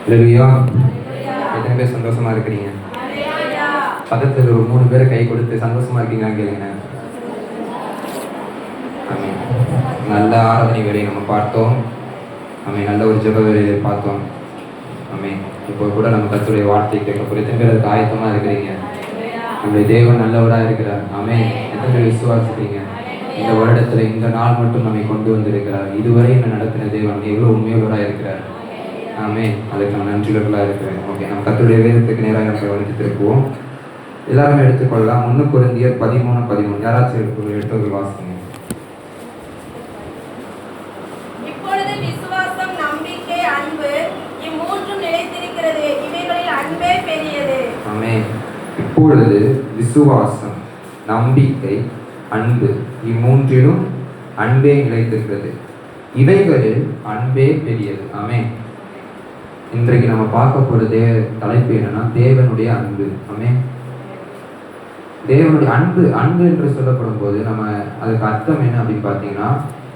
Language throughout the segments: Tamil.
இல்லையா? எத்தனை பேர் சந்தோஷமா இருக்கிறீங்க? பக்கத்தில் ஒரு 3 பேரை கை கொடுத்து சந்தோஷமா இருக்கீங்களான்னு கேளுங்க. நல்ல ஆராதனை வேலையை நம்ம பார்த்தோம். நல்ல ஒரு ஜெப வேலையை பார்த்தோம். இப்போ கூட நம்ம கர்த்தருடைய வார்த்தை கேட்க போகிற எத்தனை பேர் அதுக்கு ஆயத்தமாக இருக்கிறீங்க? நம்முடைய தேவன் நல்லவராக இருக்கிறார். எத்தனை பேர் விசுவாசிக்கிறீங்க? இந்த வருடத்தில் இந்த நாள் மட்டும் நம்மை கொண்டு வந்திருக்கிறார். இதுவரை என்ன நடத்தின தேவன் எவ்வளோ உண்மையுள்ளவராக இருக்கிறார். அதுக்கு நான் நன்றிகளாக இருக்கிறேன். நம்ம கர்த்தருடைய வேதத்துக்கு நேராக நம்ம வலித்து திருப்புவோம். எல்லாருமே எடுத்துக்கொள்ளலாம். 1 கொரிந்தியர் 13:13. யாராச்சும் எடுத்து வாசிங்க. இப்பொழுது விசுவாசம், நம்பிக்கை, அன்பு இம்மூன்றும் நிலைத்திருக்கிறது. இவைகளில் அன்பே பெரியது. இப்பொழுது விசுவாசம், நம்பிக்கை, அன்பு இம்மூன்றிலும் அன்பே நிலைத்திருக்கிறது. இவைகளில் அன்பே பெரியது. இன்றைக்கு நம்ம பார்க்க போறது தலைப்பு என்னன்னா, தேவனுடைய அன்பு. தேவனுடைய அன்பு என்று சொல்லப்படும் போது நம்ம அதுக்கு அர்த்தம் என்ன அப்படின்னு பார்த்தீங்கன்னா,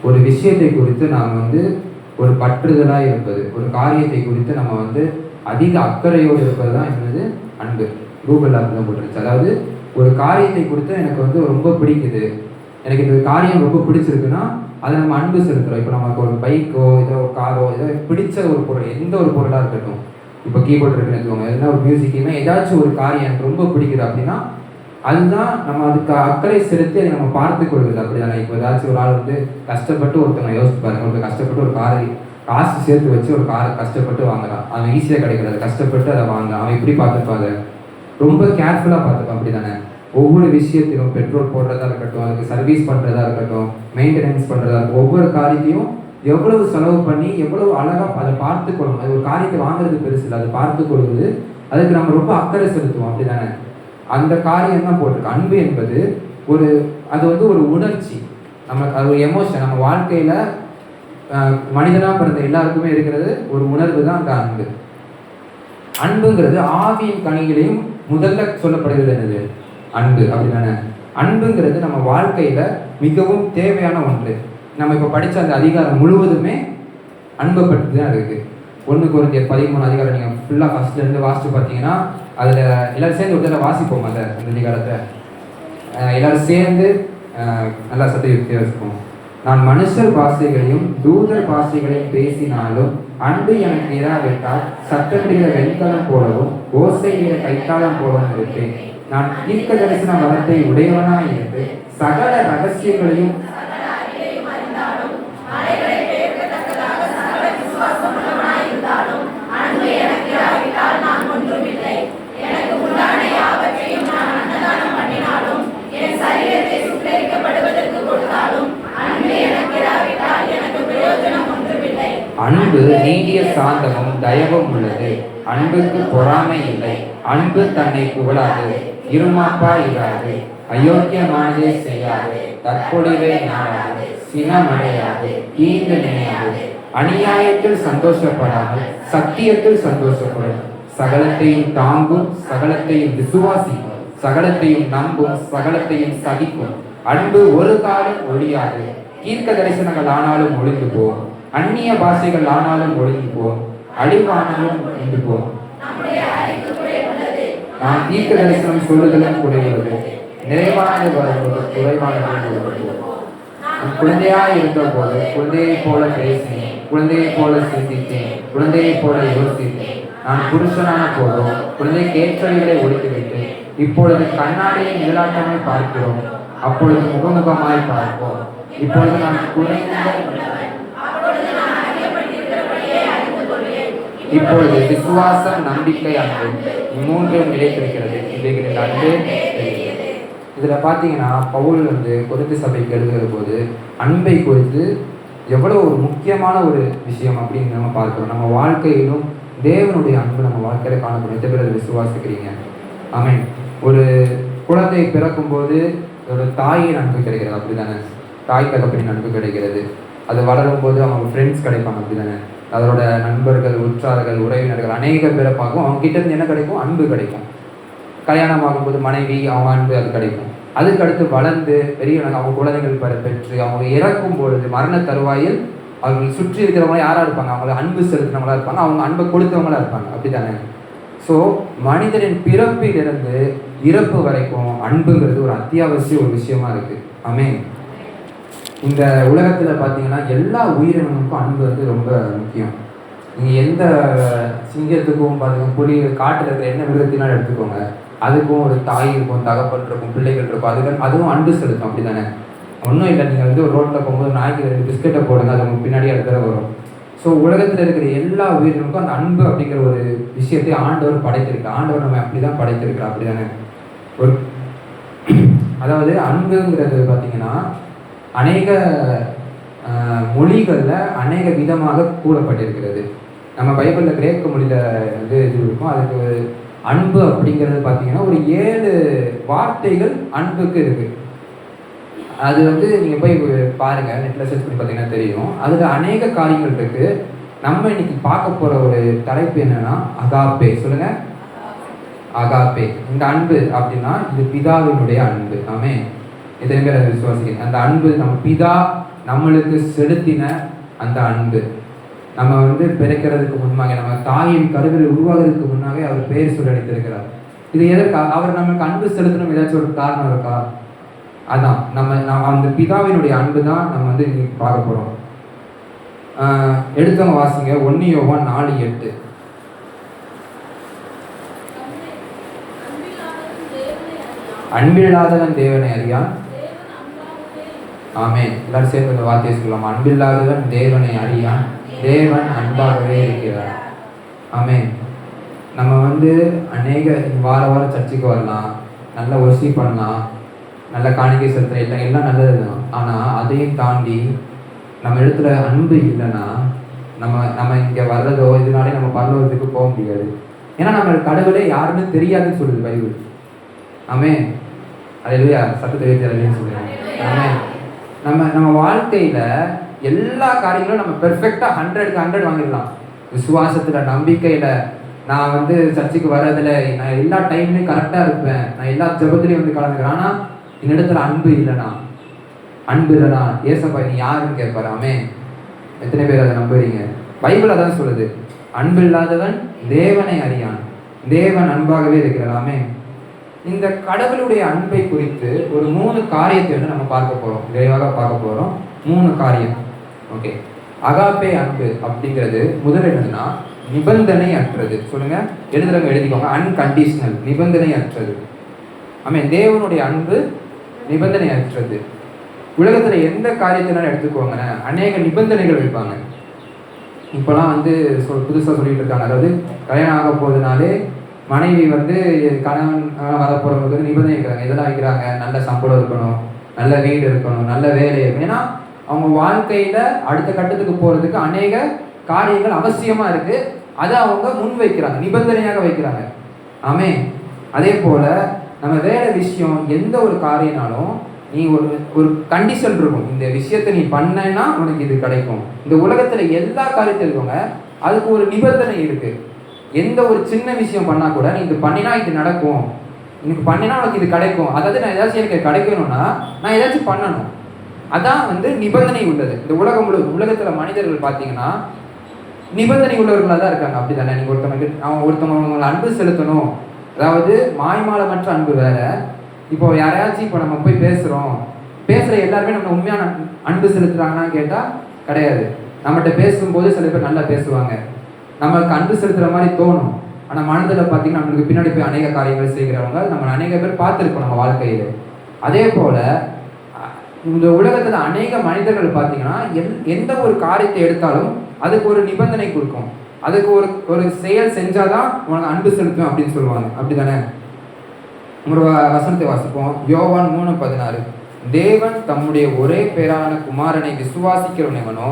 ஒரு விஷயத்தை குறித்து நாம் ஒரு பற்றுதலாக இருப்பது, ஒரு காரியத்தை குறித்து நம்ம அதிக அக்கறையோடு இருப்பது தான் என்னது அன்பு. கூகுளில் அப்படிதான் போட்டுருச்சு. அதாவது ஒரு காரியத்தை குறித்து எனக்கு ரொம்ப பிடிக்குது, எனக்கு இந்த காரியம் ரொம்ப பிடிச்சிருக்குன்னா அதை நம்ம அன்பு செலுத்துகிறோம். இப்போ நமக்கு ஒரு பைக்கோ ஏதோ காரோ ஏதோ பிடிச்ச ஒரு பொருள், எந்த ஒரு பொருளாக இருக்கட்டும், இப்போ கீபோர்டு இருக்குன்னு எடுத்துக்கோங்க, எதுனா ஒரு மியூசிக்குன்னா ஏதாச்சும் ஒரு காரியம் எனக்கு ரொம்ப பிடிக்குது அப்படின்னா அதுதான் நம்ம அதுக்கு அக்கறை செலுத்தி அதை நம்ம பார்த்து கொள்வது. அப்படி தானே? இப்போ ஏதாச்சும் ஒரு ஆள் கஷ்டப்பட்டு ஒருத்தவங்க யோசிச்சு பாருங்க, ஒருத்தர் கஷ்டப்பட்டு ஒரு காசு சேர்த்து வச்சு ஒரு காரை கஷ்டப்பட்டு வாங்குறான். அவன் ஈஸியாக கிடைக்கிறது, கஷ்டப்பட்டு அதை வாங்குறான். அவன் எப்படி பார்த்துப்பாங்க? ரொம்ப கேர்ஃபுல்லாக பார்த்துப்பான். அப்படி தானே? ஒவ்வொரு விஷயத்திலும் பெட்ரோல் போடுறதா இருக்கட்டும், அதுக்கு சர்வீஸ் பண்ணுறதா இருக்கட்டும், மெயின்டெனன்ஸ் பண்ணுறதா இருக்கட்டும், ஒவ்வொரு காரியத்தையும் எவ்வளவு செலவு பண்ணி எவ்வளவு அழகாக அதை பார்த்து கொள்ளணும். அது ஒரு காரியத்தை வாங்குறது பெருசு இல்லை, அதை பார்த்து கொள்வது, அதுக்கு நம்ம ரொம்ப அக்கறை செலுத்துவோம். அப்படி தானே? அந்த காரியம் தான் போட்டிருக்கு. அன்பு என்பது அது ஒரு உணர்ச்சி, அது ஒரு எமோஷன். நம்ம வாழ்க்கையில் மனிதனாக பிறந்த எல்லாருக்குமே இருக்கிறது ஒரு உணர்வு தான் அந்த அன்பு. அன்புங்கிறது ஆவியின் கனிகளையும் முதல்ல சொல்லப்படுகிறது என்னது? அன்பு. அப்படிதானே? அன்புங்கிறது நம்ம வாழ்க்கையில மிகவும் தேவையான ஒன்று. நம்ம இப்போ படித்த அந்த அதிகாரம் முழுவதுமே அன்பை பற்றி தான் இருக்கு. 1 கொரிந்தியர் 13 நீங்கள் ஃபுல்லாக ஃபர்ஸ்ட்லேருந்து வாசித்து பார்த்தீங்கன்னா அதில் எல்லாரும் சேர்ந்து ஒரு வாசிப்போம். அந்த அதிகாரத்தை எல்லாரும் சேர்ந்து நல்லா சத்தியத்தை வச்சுப்போம். நான் மனுஷர் பாஷைகளையும் தூதர் பாஷைகளையும் பேசினாலும் அன்பு எனக்கு இராவிட்டால் சத்தமிடுகிற வெண்கலம் போலவும் ஓசையிற கைத்தாளம் போலவும் இருப்பேன். நான் தீர்க்க தரிசன வரத்தை உடையவனாய் இருந்து சகல ரகசியங்களையும் அன்பு நீடிய சாந்தமும் தயவும் உள்ளது. அன்புக்கு பொறாமை இல்லை. அன்பு தன்னை புகழாது, இருமாப்பா இராது, அயோக்கியமானதே செய்யாது, தற்பொழிவை நாடாது, சினமடையாது, தீங்கு நினையாது, அநியாயத்தில் சந்தோஷப்படாமல் சத்தியத்தில் சந்தோஷப்படும், சகலத்தையும் தாங்கும், சகலத்தையும் விசுவாசிக்கும், சகலத்தையும் நம்பும், சகலத்தையும் சகிக்கும். அன்பு ஒரு காலம் ஒழியாது. தீர்க்க தரிசனங்கள் ஆனாலும் ஒழிந்து போகும், அந்நிய பாஷைகள் ஆனாலும் ஒழிந்து போகும், அழிவானாலும் ஒழிந்து போகும். நான் தீர்க்க தரிசனம் சொல்லுதலும் குறைகிறது, நிறைவானது வருவது குறைவானது. குழந்தையாய் இருந்த போது குழந்தையை போல பேசினேன், குழந்தையை போல சிந்தித்தேன், குழந்தையை போல யோசித்தேன். நான் புருஷனான போதோ குழந்தைக்கு ஏற்றவைகளை ஒழித்துவிட்டு இப்பொழுது கண்ணாடியை நிழலாட்டமாய் பார்க்கிறோம், அப்பொழுது முகமுகமாய் பார்ப்போம். இப்பொழுது நான் இப்பொழுது விசுவாசம், நம்பிக்கை, அன்பு இம்மூன்றும் நிலைத்திருக்கிறது. இவைகளில் அன்பே பெரியது. இதில் பார்த்தீங்கன்னா பவுல் கொரிந்து சபைக்கு எழுதுகிற போது அன்பை குறித்து எவ்வளோ ஒரு முக்கியமான ஒரு விஷயம் அப்படின்னு நம்ம பார்க்கிறோம். நம்ம வாழ்க்கையிலும் தேவனுடைய அன்பு நம்ம வாழ்க்கையில காணப்படும். எத்தனை பேர் விசுவாசிக்கிறீங்க? ஒரு குழந்தை பிறக்கும் போது ஒரு தாயின் அன்பு கிடைக்கிறது. அப்படி தானே? தாய் தகப்பனின் அன்பு கிடைக்கிறது. அது வளரும் போது அவங்க ஃப்ரெண்ட்ஸ் கிடைப்பாங்க. அப்படி தானே? அதோட நண்பர்கள், உற்றார்கள், உறவினர்கள் அநேக பேரை பார்க்கும். அவங்க கிட்ட இருந்து என்ன கிடைக்கும்? அன்பு கிடைக்கும். கல்யாணம் ஆகும்போது மனைவி, அவங்க அன்பு அது கிடைக்கும். அதுக்கு அடுத்து வளர்ந்து பெரிய அவங்க குழந்தைகள் பெற்று அவங்க இறக்கும் பொழுது மரண தருவாயில் அவர்கள் சுற்றி இருக்கிறவங்களா யாராக இருப்பாங்க? அவங்கள அன்பு செலுத்தினவங்களா இருப்பாங்க, அவங்க அன்பை கொடுத்தவங்களா இருப்பாங்க. அப்படி தானே? ஸோ மனிதனின் பிறப்பிலிருந்து இறப்பு வரைக்கும் அன்புங்கிறது ஒரு அத்தியாவசிய ஒரு விஷயமா இருக்குது. ஆமென். இந்த உலகத்தில் பார்த்தீங்கன்னா எல்லா உயிரினங்களுக்கும் அன்பு வந்து ரொம்ப முக்கியம். நீங்கள் எந்த சிங்கத்துக்கும் பார்த்தீங்கன்னா, புலி, காட்டில் இருக்கிற என்ன மிருகத்தினாலும் எடுத்துக்கோங்க, அதுக்கும் ஒரு தாய் இருக்கும், தகப்பன் இருக்கும், பிள்ளைகள் இருக்கும், அதுவும் அன்பு செலுத்தும். அப்படி தானே? ஒன்றும் இல்லை, நீங்கள் வந்து ஒரு ரோட்டில் போகும்போது நாய்க்கு 2 பிஸ்கெட்டை போடுங்க, அது உங்களுக்கு பின்னாடி இடத்துல வரும். ஸோ உலகத்தில் இருக்கிற எல்லா உயிரினங்களுக்கும் அந்த அன்பு அப்படிங்கிற ஒரு விஷயத்தை ஆண்டவர் படைத்திருக்கார். ஆண்டவர் நம்ம அப்படி தான் படைத்திருக்கிறார். அப்படி தானே? ஒரு அதாவது அன்புங்கிறது பார்த்தீங்கன்னா அநேக மொழிகளில் அநேக விதமாக கூறப்பட்டிருக்கிறது. நம்ம பைபிளில் கிரேக்க மொழியில் வந்து இது இருக்கும். அதுக்கு அன்பு அப்படிங்கிறது பார்த்தீங்கன்னா ஒரு 7 வார்த்தைகள் அன்புக்கு இருக்குது. அது வந்து நீங்கள் போய் பாருங்கள், நெட்டில் சர்ச் பண்ணி பார்த்தீங்கன்னா தெரியும். அதில் அநேக காரியங்கள் இருக்குது. நம்ம இன்னைக்கு பார்க்க போகிற ஒரு தலைப்பு என்னென்னா அகாப்பே. சொல்லுங்கள், அகாப்பே. இந்த அன்பு அப்படின்னா இது பிதாவினுடைய அன்பு. ஆமென். எத்தனை பேர் அதை விசுவாசிக்கிறீங்க? அந்த அன்பு நம்ம பிதா நம்மளுக்கு செலுத்தின அந்த அன்பு. நம்ம வந்து பிறக்கிறதுக்கு முன்னாக, நம்ம தாயின் கருவில் உருவாகிறதுக்கு முன்னாவே அவர் பேர் சொல்லி அளித்திருக்கிறார். இது எதற்காக? அவர் நமக்கு அன்பு செலுத்தணும் ஏதாச்சும் ஒரு காரணம் இருக்கா? அதான் நம்ம அந்த பிதாவினுடைய அன்பு தான் நம்ம வந்து இன்னைக்கு பார்க்க போகிறோம். எடுத்தவங்க வாசிங்க 1 யோவான் 4:8. அன்பில்லாதவன் தேவனை அறியான். ஆமென். எல்லாரும் சேர்ந்து இந்த வார்த்தையை சொல்லலாம். அன்பில்லாதவன் தேவனை அறியான், தேவன் அன்பாகவே இருக்கிறார். ஆமென். நம்ம வந்து அநேக வாரம் சர்ச்சுக்கு வரலாம், நல்ல ஒர்ஷிப் பண்ணலாம், நல்ல காணிக்கை செலுத்த, எல்லாம் நல்லது தான். ஆனால் அதையும் தாண்டி நம்ம இடத்துல அன்பு இல்லைன்னா நம்ம இங்கே வர்றதோ இதனாலே நம்ம பரலோகத்துக்கு போக முடியாது. ஏன்னா நம்ம கடவுளே யாருன்னு தெரியாதுன்னு சொல்லுது பைபிள். ஆமென். அல்லேலூயா. சத்தத்தை வைத்து சொல்லுங்க. ஆமென். நம்ம வாழ்க்கையில் எல்லா காரியங்களும் நம்ம பெர்ஃபெக்டாக 100க்கு 100 வாங்கிடலாம். விசுவாசத்தில், நம்பிக்கையில், நான் வந்து சர்ச்சுக்கு வர்றதில் நான் எல்லா டைம்லையும் கரெக்டாக இருப்பேன், நான் எல்லா ஜெபத்துலையும் வந்து கலந்துக்கிறேன். ஆனால் என்னிடத்துல அன்பு இல்லைனா ஏசப்பா நீ யாருன்னு கேட்பாரு. ஆமென். எத்தனை பேர் அதை நம்புறீங்க? பைபிள் அதான் சொல்லுது, அன்பு இல்லாதவன் தேவனை அறியான், தேவன் அன்பாகவே இருக்கிறார். ஆமென். இந்த கடவுளுடைய அன்பை குறித்து ஒரு 3 காரியத்தை வந்து நம்ம பார்க்க போகிறோம், விரைவாக பார்க்க போகிறோம். 3 காரியம். ஓகே. அகாப்பே அன்பு அப்படிங்கிறது முதல் என்னதுன்னா நிபந்தனை அற்றது. சொல்லுங்க, எழுதுறவங்க எழுதிக்கோங்க. அன்கண்டிஷனல், நிபந்தனை அற்றது. ஆமென். தேவனுடைய அன்பு நிபந்தனை அற்றது. உலகத்தில் எந்த காரியத்தினாலும் எடுத்துக்கோங்க, அநேக நிபந்தனைகள் வைப்பாங்க. இப்போலாம் வந்து புதுசாக சொல்லிட்டு இருக்காங்க. அதாவது கல்யாணம் ஆக போகுதுனாலே மனைவி வந்து கணவன் வரப்போறவங்களுக்கு நிபந்தனை வைக்கிறாங்க. இதெல்லாம் வைக்கிறாங்க, நல்ல சம்பளம் இருக்கணும், நல்ல வீடு இருக்கணும், நல்ல வேலை இருக்கணும். ஏன்னா அவங்க வாழ்க்கையில் அடுத்த கட்டத்துக்கு போகிறதுக்கு அநேக காரியங்கள் அவசியமாக இருக்குது. அதை அவங்க முன் வைக்கிறாங்க, நிபந்தனையாக வைக்கிறாங்க. ஆமென். அதே போல் நம்ம வேலை விஷயம் எந்த ஒரு காரியனாலும் நீ ஒரு கண்டிஷன் இருக்கும். இந்த விஷயத்தை நீ பண்ணனா உனக்கு இது கிடைக்கும். இந்த உலகத்தில் எல்லா காரியத்திலும் இருக்கவங்க அதுக்கு ஒரு நிபந்தனை இருக்குது. எந்த ஒரு சின்ன விஷயம் பண்ணால் கூட நீ இது பண்ணினா இது நடக்கும், எனக்கு பண்ணினா உனக்கு இது கிடைக்கும். அதாவது நான் ஏதாச்சும் எனக்கு கிடைக்கணும்னா நான் ஏதாச்சும் பண்ணணும். அதான் வந்து நிபந்தனை உள்ளது. இந்த உலகத்தில் மனிதர்கள் பார்த்தீங்கன்னா நிபந்தனை உள்ளவர்களாக தான் இருக்காங்க. அப்படி தானே? நீங்கள் ஒருத்தவங்களை அன்பு செலுத்தணும், அதாவது மாய்மாலமற்ற அன்பு வேற. இப்போ யாரையாச்சும் இப்போ நம்ம போய் பேசுகிற எல்லாருமே நம்ம உண்மையான அன்பு செலுத்துகிறாங்கன்னு கேட்டால் கிடையாது. நம்மகிட்ட பேசும்போது சில பேர் நல்லா பேசுவாங்க, நம்மளுக்கு அன்பு செலுத்துகிற மாதிரி தோணும். ஆனால் மனதில் பார்த்தீங்கன்னா நம்மளுக்கு பின்னாடி போய் அநேக காரியங்கள் செய்கிறவங்க நம்ம அநேக பேர் பார்த்துருக்கோம் நம்ம வாழ்க்கையில். அதே போல் இந்த உலகத்தில் அநேக மனிதர்கள் பார்த்தீங்கன்னா எந்த ஒரு காரியத்தை எடுத்தாலும் அதுக்கு ஒரு நிபந்தனை கொடுக்கும். அதுக்கு ஒரு செயல் செஞ்சாதான் உனக்கு அன்பு செலுத்துவேன் அப்படின்னு சொல்லுவாங்க. அப்படி தானே? ஒரு வசனத்தை வாசிப்போம். யோவான் 3:16. தேவன் தம்முடைய ஒரே பேரான குமாரனை விசுவாசிக்கிறவனோ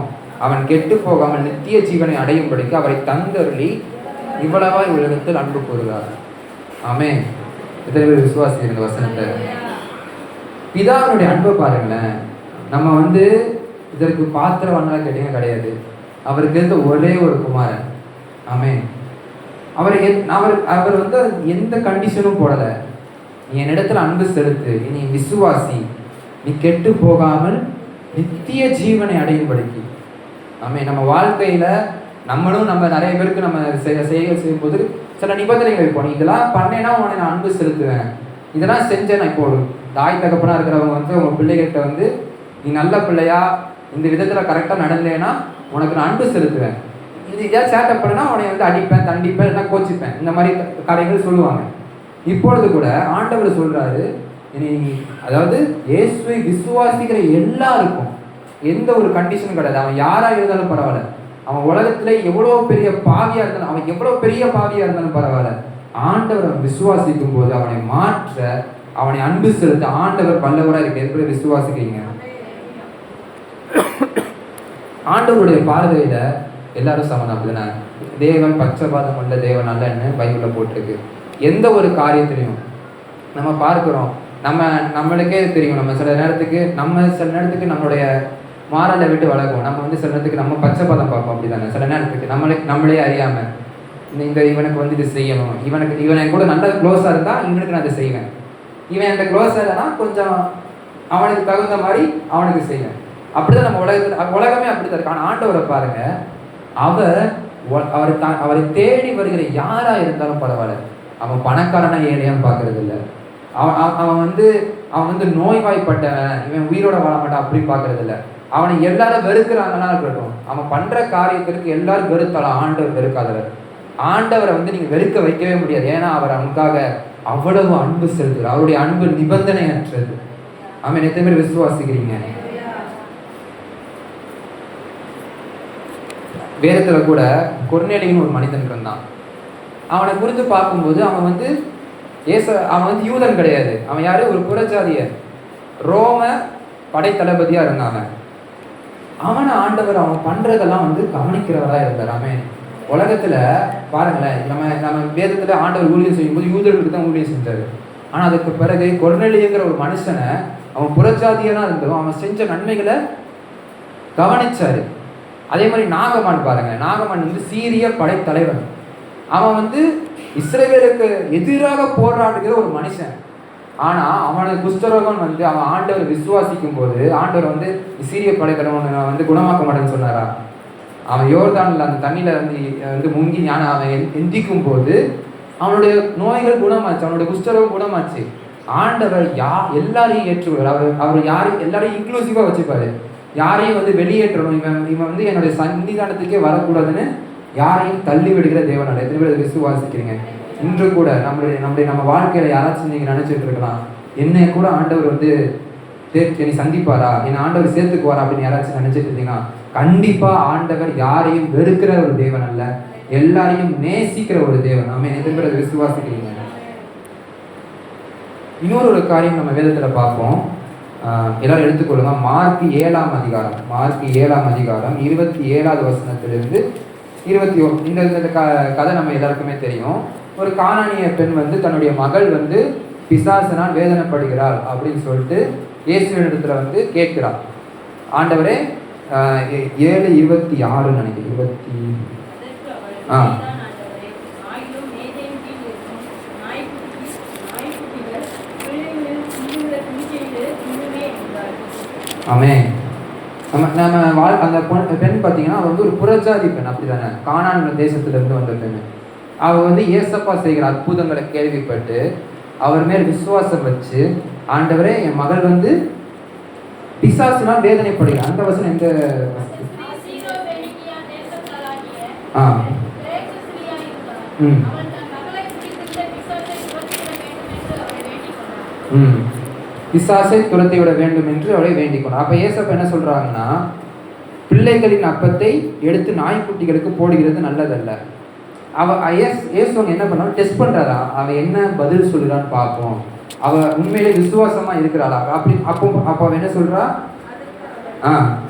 அவன் கெட்டு போகாமல் நித்திய ஜீவனை அடையும்படிக்கு அவரை தந்தருளி இவ்வளவாய் உலகத்தில் அன்பு கூறுகிறார். ஆமென். எத்தனை பேர் விசுவாசிக்கிற வசனத்தை? பிதாவினுடைய அன்பை பாருங்களேன். நம்ம வந்து இதற்கு பாத்திரவான்லாம் கேட்டீங்க கிடையாது. அவருக்கு இருந்த ஒரே ஒரு குமாரன். ஆமென். அவர் வந்து எந்த கண்டிஷனும் போடலை. நீ என்னிடத்துல அன்பு செலுத்து, நீ விசுவாசி, நீ கெட்டு போகாமல் நித்திய ஜீவனை அடையும்படிக்கு. ஆமென். நம்ம வாழ்க்கையில நம்மளும் நம்ம நிறைய பேருக்கு நம்ம செய்யும்போது சில நிபந்தனைகள் வைப்போம். இதெல்லாம் பண்ணேன்னா உனக்கு நான் அன்பு செலுத்துவேன், இதெல்லாம் செஞ்சேன். நான் இப்போ ஒரு தாய் தகப்பனா இருக்கிறவங்க வந்து உங்க பிள்ளைகிட்ட வந்து நீ நல்ல பிள்ளையா இந்த விதத்துல கரெக்டா நடந்தேன்னா உனக்கு நான் அன்பு செலுத்துவேன், இது ஏதாவது சேட்டை பண்ணா உன்னை வந்து அடிப்பேன், தண்டிப்பேன், இல்லைன்னா கோச்சிப்பேன், இந்த மாதிரி காரியங்கள் சொல்லுவாங்க. இப்பொழுது கூட ஆண்டவர் சொல்றாரு, இனி அதாவது இயேசுவை விசுவாசிக்கிற எல்லாருக்கும் எந்த ஒரு கண்டிஷனும் கிடையாது. அவன் யாரா இருந்தாலும் பரவாயில்ல, அவன் உலகத்துல எவ்வளவு பெரிய பாவியா இருந்தாலும், அவன் எவ்வளவு பெரிய பாவியா இருந்தாலும் பரவாயில்ல, ஆண்டவர் அவன் விசுவாசிக்கும் போது அவனை மாற்ற, அவனை அன்பு செலுத்த ஆண்டவர் வல்லவரா இருக்கு. எப்படி விசுவாசிக்கிறீங்க? ஆண்டவருடைய பார்வையில எல்லாரும் சமம் அப்படின்னா, தேவன் பட்சபாதம் உள்ள தேவன் அல்லன்னு பைபிள்ல போட்டிருக்கு. எந்த ஒரு காரியத்திலையும் நம்ம பார்க்கிறோம், நம்மளுக்கே தெரியும், நம்ம சில நேரத்துக்கு நம்மளுடைய மாறலை விட்டு வளர்க்கும். நம்ம வந்து சில நேரத்துக்கு நம்ம பச்சைப்பாதம் பார்ப்போம், அப்படிதானே? சில நேரத்துக்கு நம்மளே அறியாம இந்த இவனுக்கு வந்து இது செய்யணும், இவன் கூட நல்லா க்ளோஸா இருந்தா இவனுக்கு நான் இதை செய்வேன், இவன் என்கிட்ட க்ளோஸா இல்லைன்னா கொஞ்சம் அவனுக்கு தகுந்த மாதிரி அவனுக்கு செய்வேன். அப்படிதான் நம்ம உலகமே அப்படித்தான் இருக்கு. ஆனால் ஆண்டவரை பாருங்க, அவரை தேடி வருகிற யாரா இருந்தாலும் பரவாயில்ல, அவன் பணக்காரனா ஏழையான்னு பார்க்கறது இல்லை, அவன் வந்து நோய்வாய்ப்பட்டவன், இவன் உயிரோட வாழ மாட்டான் அப்படி பார்க்கறது இல்லை. அவனை எல்லாரும் வெறுக்கிறாங்கன்னா இருக்கட்டும், அவன் பண்ற காரியத்திற்கு எல்லாரும் வெறுத்தாலும் ஆண்டவர் வெறுக்காதவர். ஆண்டவரை வந்து நீங்க வெறுக்க வைக்கவே முடியாது. ஏன்னா அவர் அவனுக்காக அவ்வளவு அன்பு செலுத்துகிறார். அவருடைய அன்பு நிபந்தனையற்றது. ஆமென். எத்தனை பேர் விசுவாசிக்கிறீங்க? வேதத்துல கூட கொர்நேலியுன்னு ஒரு மனிதன் இருந்தான். அவனை குறித்து பார்க்கும்போது அவன் வந்து யூதன் கிடையாது. அவன் யாரு? ஒரு புறஜாதியர், ரோம படைத்தளபதியா இருந்தாங்க. அவனை ஆண்டவர் அவன் பண்றதெல்லாம் வந்து கவனிக்கிறவரா இருந்தார். அவன் உலகத்துல பாருங்களேன், நம்ம வேதத்துல ஆண்டவர் ஊழியம் செய்யும்போது யூதர்களுக்கு தான் ஊழியம் செஞ்சாரு. ஆனா அதுக்கு பிறகு கொர்நேலியுங்கிற ஒரு மனுஷனை, அவன் புறஜாதியனா இருந்தோம், அவன் செஞ்ச நன்மைகளை கவனிச்சாரு. அதே மாதிரி நாகமான் பாருங்க, நாகமான் வந்து சீரிய படைத்தலைவன். அவன் வந்து இஸ்ரவேலுக்கு எதிராக போராடுகிற ஒரு மனுஷன். ஆனா அவனுக்கு குஷ்டரோகம் வந்து அவன் ஆண்டவர் விசுவாசிக்கும் போது ஆண்டவர் வந்து சீரிய படைத்தலைவன் வந்து குணமாக்க மாட்டேன்னு சொன்னாரா? அவன் யோர்தான்ல அந்த தண்ணியில வந்து முங்கி அவன் எந்திக்கும் போது அவனுடைய நோய்கள் குணமாச்சு, அவனுடைய குஷ்டரோகம் குணமாச்சு. ஆண்டவர் எல்லாரையும் ஏற்றுவார். அவர் எல்லாரையும் இன்க்ளூசிவா வச்சுப்பாரு. யாரையும் வந்து வெளியேற்றணும், இவன் வந்து என்னுடைய சன்னிதானத்துக்கே வரக்கூடாதுன்னு யாரையும் தள்ளி விடுகிற தேவனால. எத்தனை பேர் விசுவாசிக்கிறீங்க? இன்று கூட நம்ம வாழ்க்கையில யாராச்சும் நீங்க நினைச்சிட்டு இருக்கலாம், என்னை கூட ஆண்டவர் வந்து என்னை சந்திப்பாரா, என்னை ஆண்டவர் சேர்த்துக்குவாரா அப்படின்னு யாராச்சும் நினைச்சிட்டு இருந்தீங்கன்னா, கண்டிப்பா ஆண்டவர் யாரையும் வெறுக்கிற ஒரு தேவன் அல்ல, எல்லாரையும் நேசிக்கிற ஒரு தேவன். நாம எத்தனை பேர் விசுவாசிக்கிறீங்க? இன்னொரு காரியம் நம்ம வேதத்துல பார்ப்போம், எல்லாரும் எடுத்துக்கொள்ளுங்க. மார்க் 7ஆம் அதிகாரம், மார்க் 7ஆம் அதிகாரம் 27வது வசனத்திலிருந்து 21. இந்த கதை நம்ம எல்லாருக்குமே தெரியும். ஒரு கானானிய பெண் வந்து தன்னுடைய மகள் வந்து பிசாசினால் வேதனைப்படுகிறாள் அப்படின்னு சொல்லிட்டு இயேசுவினிடத்துல வந்து கேட்கிறாள். ஆண்டவரே 7:26 நினைக்கிறேன், ஆமென். அந்த பெண் பார்த்தீங்கன்னா அவள் வந்து ஒரு புறஜாதி பெண், அப்படிதானே? கானான் தேசத்திலிருந்து வந்த பெண். அவள் வந்து ஏசப்பா செய்கிற அற்புதங்களை கேள்விப்பட்டு அவர் மேல் விசுவாசம் வச்சு, ஆண்டவரே என் மகள் வந்து பிசாசினால் வேதனைப்படுகிறார். அந்த வசனம் எந்த பிசாசை துரத்தி விட வேண்டும் என்று அவளை வேண்டிக் கொண்டார். அப்ப ஏசப்பா என்ன சொல்றாங்கன்னா, பிள்ளைகளின் அப்பத்தை எடுத்து நாய்க்குட்டிகளுக்கு போடுகிறது நல்லதல்ல. ஏசுவன் என்ன பண்ணாலும் டெஸ்ட் பண்றாரா, அவ என்ன பதில் சொல்றான்னு பார்ப்போம், அவ உண்மையிலே விசுவாசமா இருக்கிறாளா அப்படி. அப்போ அவ என்ன சொல்றா,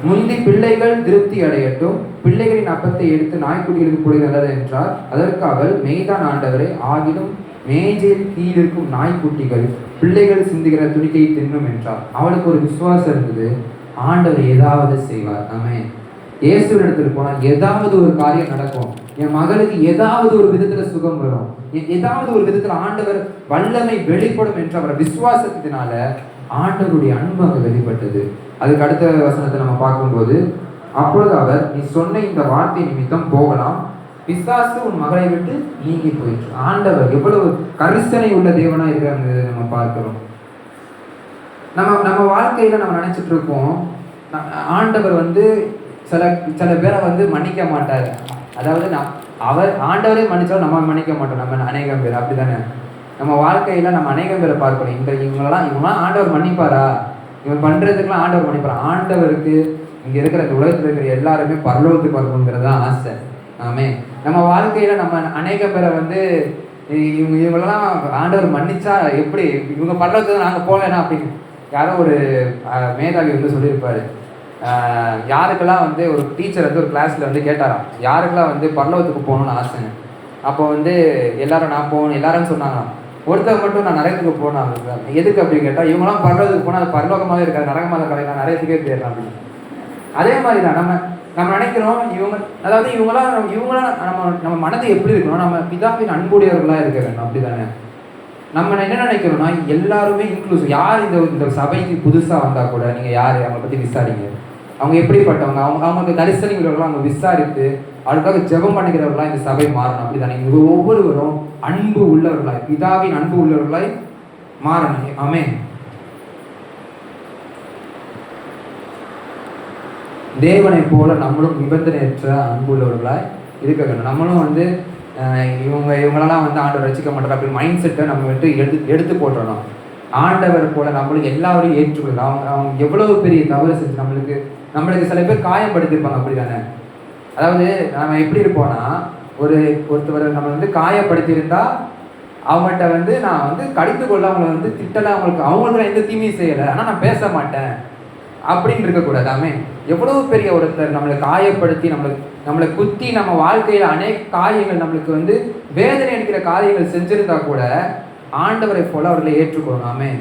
முந்தி பிள்ளைகள் திருப்தி அடையட்டும், பிள்ளைகளின் அப்பத்தை எடுத்து நாய்க்குட்டிகளுக்கு போடுகிறது நல்லது என்றார். அதற்கு அவள், மெய்தான் ஆண்டவரே, ஆகிலும் மேஜையில் கீழ் இருக்கும் நாய்க்குட்டிகள் பிள்ளைகள் சிந்துகிற துணிக்கையை தின்னும் என்றார். அவளுக்கு ஒரு விசுவாசம் இருந்தது, ஆண்டவர் ஏதாவது செய்வார். ஆமென். இயேசுவினிடத்துல போனால் ஏதாவது ஒரு காரியம் நடக்கும், என் மகளுக்கு ஏதாவது ஒரு விதத்துல சுகம் வரும், ஏதாவது ஒரு விதத்துல ஆண்டவர் வல்லமை வெளிப்படும் என்ற அவர் விசுவாசத்தினால ஆண்டவருடைய அன்பு அங்க வெளிப்பட்டது. அதுக்கு அடுத்த வசனத்தை நம்ம பார்க்கும்போது, அப்பொழுது அவர், நீ சொன்ன இந்த வார்த்தை நிமித்தம் போகலாம், பிசாசு உன் மகளை விட்டு நீங்கி போயிற்று. ஆண்டவர் எவ்வளவு கரிசனை உள்ள தேவனா இருக்காங்க நம்ம பார்க்கிறோம். நம்ம வாழ்க்கையில நம்ம நினைச்சிட்டு இருக்கோம், ஆண்டவர் சில சில பேரை மன்னிக்க மாட்டார். அதாவது அவர் ஆண்டவரே மன்னிச்சாலும் நம்ம மன்னிக்க மாட்டோம். நம்ம அநேகம் பேர் அப்படித்தானே நம்ம வாழ்க்கையில நம்ம அநேகம் பேரை பார்க்கணும். இவங்களாம் ஆண்டவர் மன்னிப்பாரா? இவன் பண்றதுக்கெல்லாம் ஆண்டவர் மன்னிப்பாரா? ஆண்டவருக்கு இங்க இருக்கிற இந்த உலகத்தில் இருக்கிற எல்லாருமே பரலோகத்துக்கு வரணுங்கிறது தான் ஆசை. ஆமே. நம்ம வாழ்க்கையில நம்ம அநேக பேரை இவங்களெல்லாம் ஆண்டவர் மன்னிச்சா எப்படி இவங்க பரலோகத்துக்கு நாங்கள் போகலைன்னா அப்படின்னு யாரோ ஒரு மேதாவி சொல்லியிருப்பாரு. யாருக்கெல்லாம் ஒரு டீச்சர் ஒரு கிளாஸ்ல கேட்டாராம், யாருக்கெல்லாம் பரலோகத்துக்கு போகணும்னு ஆசைங்க. அப்போ எல்லாரும் நான் போகணும் எல்லாரும் சொன்னாங்களாம். ஒருத்தர் மட்டும் நான் நரகத்துக்கு போனாங்க. எதுக்கு அப்படின்னு கேட்டால், இவங்களாம் பரலோகத்துக்கு போனால் அது பரலோகமாகவே இருக்காது, நரகமாக கிடையாது, நிறைய பேர் போயிடலாம் அப்படின்னு. அதே மாதிரி தான் நம்ம நினைக்கிறோம், இவங்களாம் நம்ம மனது எப்படி இருக்கணும், நம்ம பிதாவின் அன்புடையவர்களாக இருக்க வேண்டும். அப்படி தானே நம்ம என்ன நினைக்கிறோம்னா, எல்லாருமே இன்க்ளூசிவ். யார் இந்த சபைக்கு புதுசாக வந்தால் கூட நீங்கள் யார் அவங்களை பற்றி விசாரிங்க, அவங்க எப்படிப்பட்டவங்க, அவங்களுக்கு தரிசனம் உள்ளவர்களாம் அவங்க விசாரித்து அதுக்காக ஜெபம் பண்ணிக்கிறவர்களாக இந்த சபை மாறணும். அப்படி தானே இவங்க ஒவ்வொருவரும் அன்பு உள்ளவர்களாய், பிதாவின் அன்பு உள்ளவர்களாய் மாறணும். ஆமென். தேவனை போல நம்மளும் நிபந்தனையற்ற அன்பு உள்ளவர்களாய் இருக்க வேண்டும். நம்மளும் இவங்களெல்லாம் ஆண்டவர் ரசிக்க மாட்டார் அப்படின்னு மைண்ட் செட்டை நம்ம எடுத்து போட்டுறணும். ஆண்டவர் போல நம்மளும் எல்லாரையும் ஏற்றுக்கொள்ளலாம். அவங்க எவ்வளவு பெரிய தவறு செஞ்சு நம்மளுக்கு சில பேர் காயப்படுத்திருப்பாங்க. அப்படி தானே அதாவது நம்ம எப்படி இருப்போம்னா, ஒருத்தவரை நம்ம காயப்படுத்தியிருந்தா அவங்கள்ட்ட நான் கடித்து கொள்ள அவங்களை திட்டலை, அவங்களுக்கு எந்த தீமையும் செய்யலை, ஆனால் நான் பேச மாட்டேன் அப்படின்னு இருக்கக்கூடாது. ஆமே. எவ்வளவு பெரிய ஒருத்தர் நம்மளை காயப்படுத்தி நம்மளை குத்தி நம்ம வாழ்க்கையில் அநேக காரியங்கள் நம்மளுக்கு வேதனை அளிக்கிற காரியங்கள் செஞ்சிருந்தா கூட ஆண்டவரை போல அவர்களை ஏற்றுக்கொள்ளணும். ஆமே.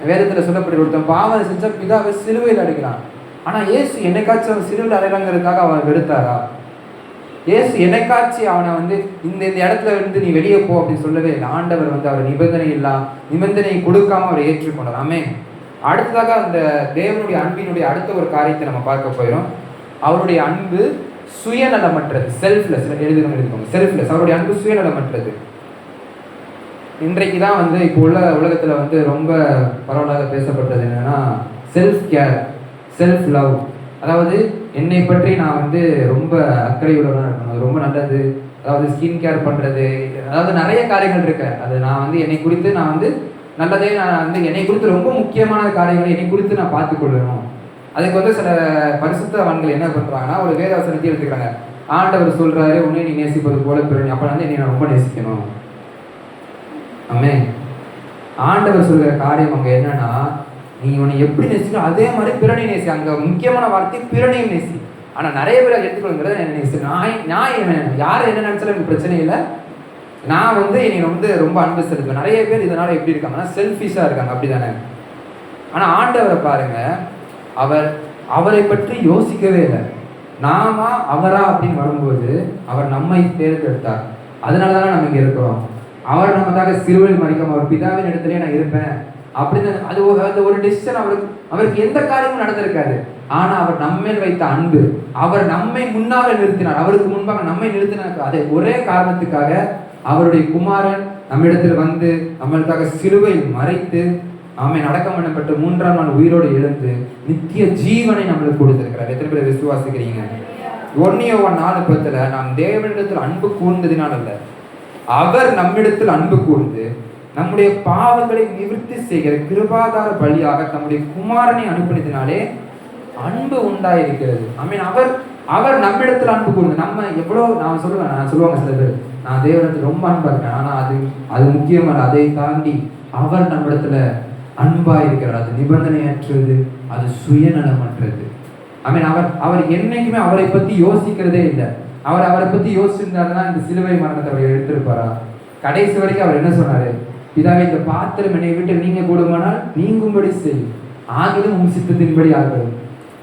வேதத்தில் சொல்லப்பட்ட ஒருத்தன் பாவம் செஞ்சா பிதாவை சிலுவையில் அடைக்கிறான். ஆனால் இயேசு என்னைக்காச்சும் அவன் சிலுவையில் அடைகிறாங்கிறதுக்காக அவனை வெறுத்தாரா? இயேசு என்னைக்காச்சு அவனை இந்த இடத்துல நீ வெளியே போ அப்படின்னு சொல்லவே இல்லை. ஆண்டவர் அவர் நிபந்தனை கொடுக்காம அவரை ஏற்றுக்கொண்டார். ஆமே. அடுத்ததாக அந்த தேவனுடைய அன்பினுடைய அடுத்த ஒரு காரியத்தை நம்ம பார்க்க போயிடும். அவருடைய அன்பு சுயநலமற்றது, செல்ஃப்லெஸ். எழுதிக்கோங்க, செல்ஃப்லெஸ். அவருடைய அன்பு சுயநலமற்றது. இன்றைக்கு தான் இப்போ உள்ள உலகத்தில் ரொம்ப பரவலாக பேசப்பட்டது என்னன்னா, செல்ஃப் கேர், செல்ஃப் லவ். அதாவது என்னை பற்றி நான் ரொம்ப அக்கறையுள்ளவனாக இருக்கணும், அது ரொம்ப நல்லது. அதாவது ஸ்கின் கேர் பண்ணுறது, அதாவது நிறைய காரியங்கள் இருக்கு. அது நான் என்னை குறித்து நான் நல்லதே, நான் என்னை குறித்து ரொம்ப முக்கியமான காரியங்களை என்னை குறித்து நான் பார்த்துக்கொள்ளணும். அதுக்கு சில பரிசுத்தவான்கள் என்ன பண்ணுறாங்கன்னா, ஒரு வேதவசனத்தை எடுத்துக்கிறாங்க. ஆண்டவர் சொல்கிறாரு, உன்னை நீ நேசிப்பது போல பிறனி, அப்போ என்னை நான் ரொம்ப நேசிக்கணும். ஆமே. ஆண்டவர் சொல்கிற காரியம் அங்கே என்னன்னா, நீ உன்னை எப்படி நேசிக்கணும் அதே மாதிரி பிறனை நேசி. அங்கே முக்கியமான வார்த்தை பிறனையும் நேசி. ஆனால் நிறைய பேர் எடுத்துக்கொள்ளுங்கிறத என்ன நேசி. நான் யார் என்ன நினச்சாலும் எனக்கு பிரச்சனை இல்லை, நான் என்னை ரொம்ப அன்பு செலுத்துவேன். நிறைய பேர் இதனால் எப்படி இருக்காங்கன்னா, செல்ஃபிஷாக இருக்காங்க. அப்படி தானே. ஆனால் ஆண்டவரை பாருங்க, அவரை பற்றி யோசிக்கவே இல்லை. நாம அவரா அப்படின்னு வரும்போது அவர் நம்மை தேர்ந்தெடுத்தார். அதனால தானே நம்ம இங்கே இருக்கிறோம். அவர் நமக்காக சிறுவையில் மறிக்காம அவர் பிதாவின் இடத்துலயே நான் இருப்பேன் அப்படின்னு அது ஒரு டிசிஷன். அவருக்கு எந்த காரியமும் நடந்திருக்காது. ஆனா அவர் நம்மேல் வைத்த அன்பு, அவர் நம்மை முன்னாக நிறுத்தினார், அவருக்கு முன்பாக நம்மை நிறுத்தினார். அதை ஒரே காரணத்துக்காக அவருடைய குமாரன் நம்மிடத்தில் நம்மளுக்காக சிலுவையில் மறைத்து அடக்கம் பண்ணப்பட்டு 3ஆம் நாள் உயிரோடு எழுந்து நித்திய ஜீவனை நம்மளுக்கு கொடுத்திருக்கிறார். எத்தனை பேர் விசுவாசிக்கிறீங்க? 1 யோவான் 4:10 நாம் தேவனிடத்தில் அன்பு கூர்ந்ததினால் அல்ல, அவர் நம்மிடத்தில் அன்பு கூர்ந்து நம்முடைய பாவங்களை நிவர்த்தி செய்கிற கிருபாதார பலியாக தம்முடைய குமாரனை அனுப்பினதினாலே அன்பு உண்டாயிருக்கிறது. அவர் நம்மிடத்தில் அன்பு கூர்ந்து நம்ம எவ்வளவு நான் சொல்லுவாங்க சில பேர், நான் தேவனிடத்தில் ரொம்ப அன்பா இருக்கேன். ஆனா அது முக்கியமல்ல. அதை தாண்டி அவர் நம்மிடத்துல அன்பா இருக்கிறார். அது நிபந்தனையற்றது, அது சுயநலமற்றது. அவர் என்னைக்குமே அவரை பத்தி யோசிக்கிறதே இல்லை. அவரை பத்தி யோசிச்சிருந்தாருன்னா இந்த சிலுவை மரணத்தை அவர் எடுத்திருப்பாரா? கடைசி வரைக்கும் அவர் என்ன சொன்னாரு? பிதாவே, இந்த பாத்திரம் என்னை விட்டு நீங்க கூடுமானால் நீங்கும்படி செய்யும், ஆகிலும் உன் சித்தத்தின்படி ஆகணும்.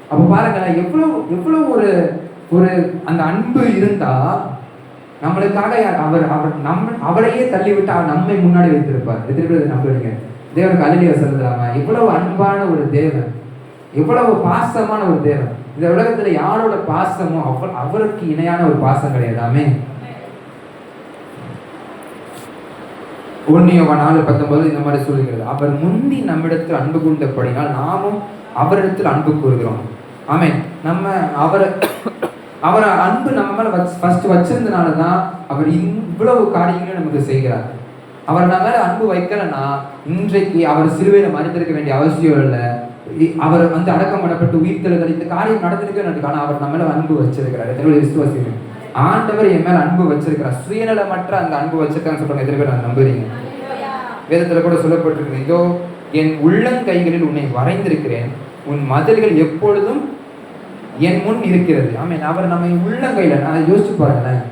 அப்ப பாருங்க, எவ்வளவு ஒரு அந்த அன்பு இருந்தா நம்மளுக்காக அவரையே தள்ளிவிட்டு அவர் நம்மை முன்னாடி வைத்திருப்பார். எதிர்ப்பு நம்புறீங்க? தேவனுக்கு அல்லேலூயா சொல்லுறாங்க. எவ்வளவு அன்பான ஒரு தேவன், எவ்வளவு பாசமான ஒரு தேவன். இந்த உலகத்துல யாரோட பாசமும் அவருக்கு இணையான ஒரு பாசம் கிடையாது. ஆமென். 1 யோவான் 4:19 இந்த மாதிரி சொல்லுகிறது, அவர் முந்தி நம்மிடத்தில் அன்பு கூர்ந்தபடினால் நாமும் அவரிடத்தில் அன்பு கூறுகிறோம். ஆமென். நம்ம அவர் அன்பு நம்ம மேல ஃபர்ஸ்ட் வச்சிருந்தனால தான் அவர் இவ்வளவு காரியங்களும் நமக்கு செய்கிறார். அவர் நம்ம மேல அன்பு வைக்கலன்னா இன்றைக்கு அவர் சிலுவையில மறைந்திருக்க வேண்டிய அவசியம் இல்லை. அவர் அடக்கம் பண்ணப்பட்டு உயிர் தெழுதல் இந்த காரியம் நடந்திருக்க. ஆனால் அவர் நம்ம மேல அன்பு வச்சிருக்கிறார். எத்தனை பேர் விசுவாசிக்கிறீங்க? ஆண்டவர் என் மேல அன்பு வச்சிருக்கிறார். சுயநலமற்ற அந்த அன்பு வச்சிருக்கான்னு சொல்றாங்க. எத்தனை பேர் நான் நம்புறீங்க? வேதத்துல கூட சொல்லப்பட்டிருக்கு, இதோ என் உள்ளங்கைகளில் உன்னை வரைந்திருக்கிறேன், உன் மதில்கள் எப்பொழுதும் என் முன் இருக்கிறது. ஆமென். அவர் நம்ம உள்ளங்கையில, நான் யோசிச்சு பாருங்களேன்,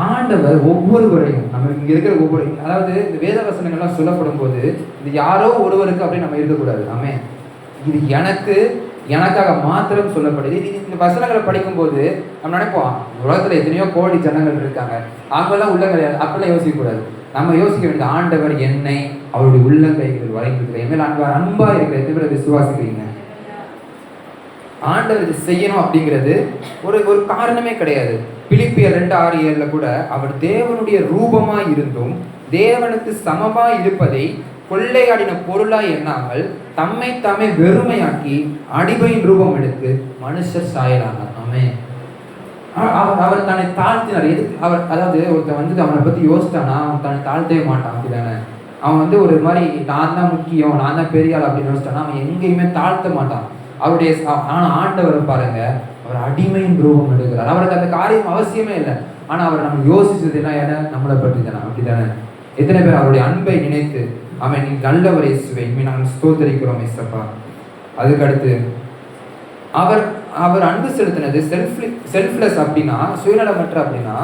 ஆண்டவர் ஒவ்வொருவரையும் நம்ம இங்க இருக்கிற ஒவ்வொரு, அதாவது இந்த வேத வசனங்கள்லாம் சொல்லப்படும் போது இது யாரோ ஒருவருக்கு அப்படின்னு நம்ம இருக்கக்கூடாது. ஆமென். இது எனக்காக மாத்திரம் சொல்லப்படுது. இந்த வசனங்களை படிக்கும்போது நம்ம நினைப்போம், உலகத்துல எத்தனையோ கோடி ஜனங்கள் இருக்காங்க, அவங்கெல்லாம் உள்ளங்கை, அப்படிலாம் யோசிக்கக்கூடாது. நம்ம யோசிக்க வேண்டியது, ஆண்டவர் என்னை அவருடைய உள்ளங்கைகள் வரைந்திருக்கிற என் மேல் அன்பா இருக்கிற எத்தனை பேரை விசுவாசிக்கிறீங்க? ஆண்டவர் இது செய்யணும் அப்படிங்கிறது ஒரு காரணமே கிடையாது. பிலிப்பியர் 2:6-7 கூட அவர் தேவனுடைய ரூபமாய் இருந்தும் தேவனுக்கு சமமாய் இருப்பதை கொள்ளையாடின பொருளாய் எண்ணாமல் தம்மை தாமே வெறுமையாக்கி அடிமையின் ரூபம் எடுத்து மனுஷர் சாயலானார். ஆமென். அவர் தன்னை தாழ்த்தினார். அவர் அதாவது ஒருத்தன் அவனை பத்தி யோசிச்சானா அவன் தன்னை தாழ்த்தவே மாட்டான். அப்படிதானே? அவன் ஒரு மாதிரி நான் தான் முக்கியம், நான் தான் பெரிய ஆள் அப்படின்னு யோசிச்சானா அவன் எங்கேயுமே தாழ்த்த மாட்டான். அவருடைய ஆனா ஆண்டவரை பாருங்க, அவர் அடிமையின் ரூபம் எடுக்கிறார். அவருக்கு அந்த காரியம் அவசியமே இல்லை. ஆனா அவர் நம்ம யோசிச்சது என்ன? நம்மளை பற்றி தானே. அப்படித்தானே? எத்தனை பேர் அவருடைய அன்பை நினைத்து அவன் நீ நல்லவர் இயேசுவே, நாங்கள் ஸ்தோத்தரிக்கிறோம் இயேசப்பா. அதுக்கு அடுத்து அவர் அன்பு செலுத்தினது செல்ஃப்லெஸ் அப்படின்னா, சுயநலமற்ற அப்படின்னா,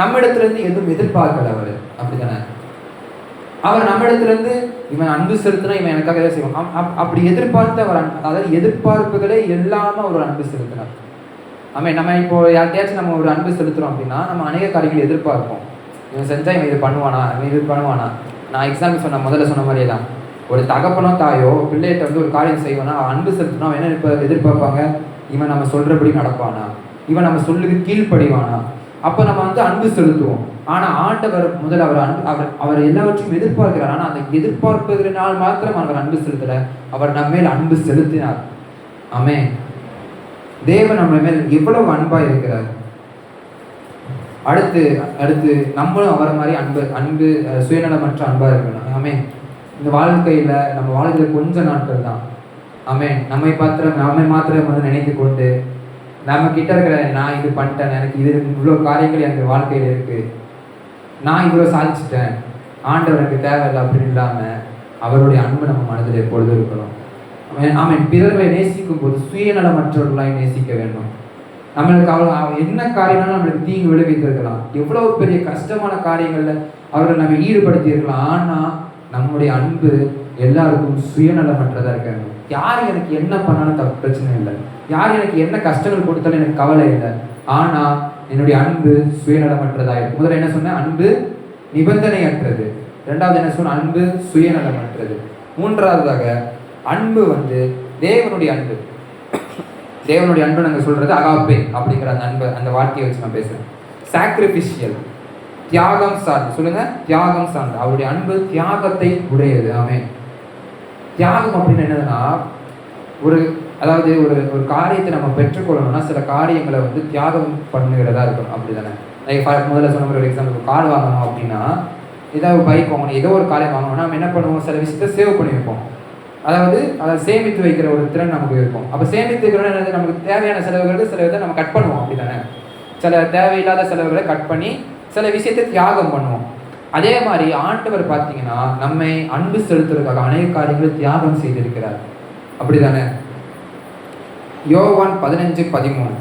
நம்ம இடத்துல இருந்து எதுவும் எதிர்பார்க்கல அவர். அப்படித்தானே? அவர் நம்ம இடத்துல இருந்து இவன் அன்பு செலுத்தினா இவன் எனக்காக எதாவது செய்வான் அப்படி எதிர்பார்த்து அவர் அதாவது எதிர்பார்ப்புகளே இல்லாம ஒரு அன்பு செலுத்தினார். நம்ம இப்போ யார்கிட்டயாச்சும் நம்ம ஒரு அன்பு செலுத்துறோம் அப்படின்னா நம்ம அநேக காரியங்கள் எதிர்பார்ப்போம். இவன் செஞ்சா இவன் இது பண்ணுவானா. நான் எக்ஸாம்பிள் முதல்ல சொன்ன மாதிரியே தான், ஒரு தகப்பனோ தாயோ பிள்ளைகிட்ட ஒரு காரியம் செய்வானா, அன்பு செலுத்தினா அவன் என்ன எதிர்பார்ப்பாங்க? இவன் நம்ம சொல்றபடி நடப்பானா, இவன் நம்ம சொல்லுக்கு கீழ்ப்படிவானா. அப்போ நம்ம அன்பு செலுத்துவோம். ஆனா ஆண்டவர் முதல்ல அவர் எல்லாவற்றையும் எதிர்பார்க்கிறார். ஆனா அந்த எதிர்பார்ப்பதனால் மாத்திரம் அவர் அன்பு செலுத்தல, அவர் நம்ம மேல் அன்பு செலுத்தினார். ஆமென். தேவன் நம்ம மேல் எவ்வளவு அன்பா இருக்கிறார். அடுத்து நம்மளும் அவரை மாதிரி அன்பு சுயநலமற்ற அன்பா இருக்கணும். ஆமென். இந்த வாழ்க்கையில நம்ம வாழ்கிற கொஞ்ச நாட்கள் தான். ஆமென். நம்மை மாத்திரம் நினைத்து கொண்டு நம்ம கிட்ட இருக்கிற நான் இது பண்ணிட்டேன், எனக்கு இது இவ்வளோ காரியங்கள் எனக்கு வாழ்க்கையில இருக்கு, நான் இவ்வளோ சாதிச்சிட்டேன், ஆண்டவர் எனக்கு தேவையில்லை அப்படின்னு இல்லாம அவருடைய அன்பு நம்ம மனதில் எப்பொழுதும் இருக்கணும். ஆமென். பிறரை நேசிக்கும் போது சுயநலமற்றவர்களாய் நேசிக்க வேண்டும். நம்மளுக்கு அவள் என்ன காரியம்னாலும் நம்மளுக்கு தீங்கு விளைவித்திருக்கலாம், எவ்வளவு பெரிய கஷ்டமான காரியங்கள்ல அவர்கள் நம்ம ஈடுபடுத்தி இருக்கலாம். ஆனா நம்முடைய அன்பு எல்லாருக்கும் சுயநலமற்றதா இருக்காங்க. யார் எனக்கு என்ன பண்ணாலும் பிரச்சனை இல்லை, யார் எனக்கு என்ன கஷ்டங்கள் கொடுத்தாலும் எனக்கு கவலை இல்லை. ஆனா என்னுடைய அன்பு சுயநலமற்றதா இருக்கு. முதல்ல என்ன சொன்னேன்? அன்பு நிபந்தனையற்றது. ரெண்டாவது என்ன சொன்ன? அன்பு சுயநலமற்றது. மூன்றாவதாக அன்பு தேவனுடைய அன்பு. தேவனுடைய அன்பு நாங்கள் சொல்றது அகாப்பே அப்படிங்கிற அந்த அன்பு, அந்த வார்த்தையை வச்சு நான் பேசுறேன். சாக்ரிஃபிஷியல், தியாகம் சார்ந்து. சொல்லுங்க, தியாகம் சார்ந்து. அவருடைய அன்பு தியாகத்தை உடையது. ஆமென். தியாகம் அப்படின்னு என்னதுன்னா, அதாவது ஒரு காரியத்தை நம்ம பெற்றுக்கொள்ளணும்னா சில காரியங்களை தியாகம் பண்ணுகிறதா இருக்கணும். அப்படிதானே? முதல்ல சொன்ன ஒரு எக்ஸாம்பிள், கார் வாங்கணும் அப்படின்னா, ஏதாவது பைக் வாங்கணும், ஏதோ ஒரு காரியம் வாங்கணும்னா நம்ம என்ன பண்ணுவோம்? சில விஷயத்தை சேவ் பண்ணி வைப்போம். அதாவது அதை சேமித்து வைக்கிற ஒரு திறன் நமக்கு இருக்கும். அப்போ சேமித்து வைக்கிறோம்னா நமக்கு தேவையான செலவுகளுக்கு சில இதை நம்ம கட் பண்ணுவோம். அப்படிதானே? சில தேவையில்லாத செலவுகளை கட் பண்ணி சில விஷயத்தை தியாகம் பண்ணுவோம். அதே மாதிரி ஆண்டவர் பார்த்தீங்கன்னா நம்மை அன்பு செலுத்துறதுக்காக அநேக காரியங்களை தியாகம் செய்திருக்கிறார். அப்படிதானே? யோவான் 15:13,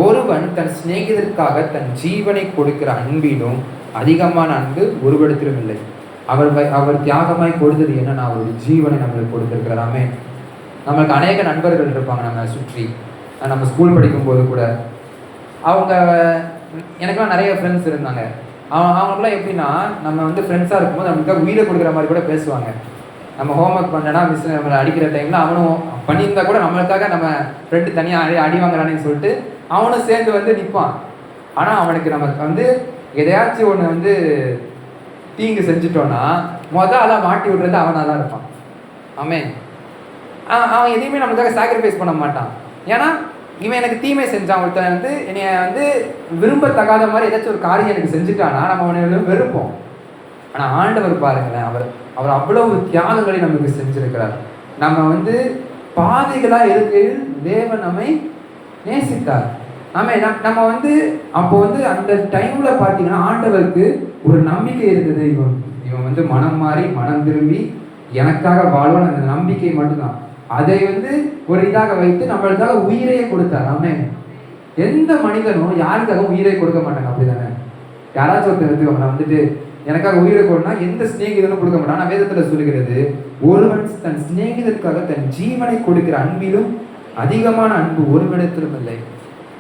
ஒருவன் தன் சிநேகிதருக்காக தன் ஜீவனை கொடுக்கிற அன்பிலும் அதிகமான அன்பு ஒருவரிடத்திலும் இல்லை. அவர் தியாகமாய் கொடுத்தது என்னன்னா அவருடைய ஜீவனை நம்மளுக்கு கொடுத்திருக்கிறாராமே. நம்மளுக்கு அநேக நண்பர்கள் இருப்பாங்க நம்ம சுற்றி. நம்ம ஸ்கூல் படிக்கும்போது கூட எனக்குலாம் நிறைய ஃப்ரெண்ட்ஸ் இருந்தாங்க. அவங்களுக்குலாம் எப்படின்னா நம்ம ஃப்ரெண்ட்ஸாக இருக்கும்போது நம்மளுக்கு உயிரை கொடுக்குற மாதிரி கூட பேசுவாங்க. நம்ம ஹோம்ஒர்க் பண்ணனா மிஸ் நம்மளை அடிக்கிற டைமில் அவனும் பண்ணியிருந்தா கூட நம்மளுக்காக நம்ம ஃப்ரெண்டு தனியாக அடி வாங்குறானேன்னு சொல்லிட்டு அவனும் சேர்ந்து வந்து நிற்பான். ஆனால் அவனுக்கு நமக்கு வந்து எதையாச்சும் ஒன்று வந்து தீங்கு செஞ்சுட்டோன்னா ஆளாக மாட்டி விடுறது அவனாக தான் இருப்பான். ஆமென். அவன் எதையுமே நம்மளுக்காக சாக்ரிஃபைஸ் பண்ண மாட்டான். ஏன்னா இவன் எனக்கு தீமை செஞ்சான், ஒருத்தன் வந்து என்னைய வந்து விரும்பத்தகாத மாதிரி ஏதாச்சும் ஒரு காரியம் எனக்கு செஞ்சுட்டானா நம்ம அவனை வெறுப்போம். ஆனால் ஆண்டவர் பாருங்களேன், அவர் அவ்வளவு தியாகங்களை நமக்கு செஞ்சிருக்கிறார். நம்ம வந்து பாவிகளாக இருக்கையில் தேவன் நம்மை நேசித்தார். நம்ம வந்து அப்போ வந்து அந்த டைம்ல பார்த்தீங்கன்னா ஆண்டவருக்கு ஒரு நம்பிக்கை இருந்தது. இவன் வந்து மனம் மாறி மனம் திரும்பி எனக்காக வாழ்வான், அந்த நம்பிக்கை மட்டும்தான். அதை வந்து ஒரு இதாக வைத்து நம்மளுக்காக உயிரையே கொடுத்தார். ஆமென். எந்த மனிதனும் யாருக்காக உயிரை கொடுக்க மாட்டாங்க, அப்படிதானே? யாராச்சும் ஒருத்தர் அவனை வந்துட்டு எனக்காக உயிரை கொடுனா எந்த சிநேகிதனும் கொடுக்க மாட்டான். நான் வேதத்தில் சொல்லுகிறது, ஒருவன் தன் சிநேகிதனுக்காக தன் ஜீவனை கொடுக்கிற அன்பிலும் அதிகமான அன்பு ஒருவனிடத்திலும் இல்லை.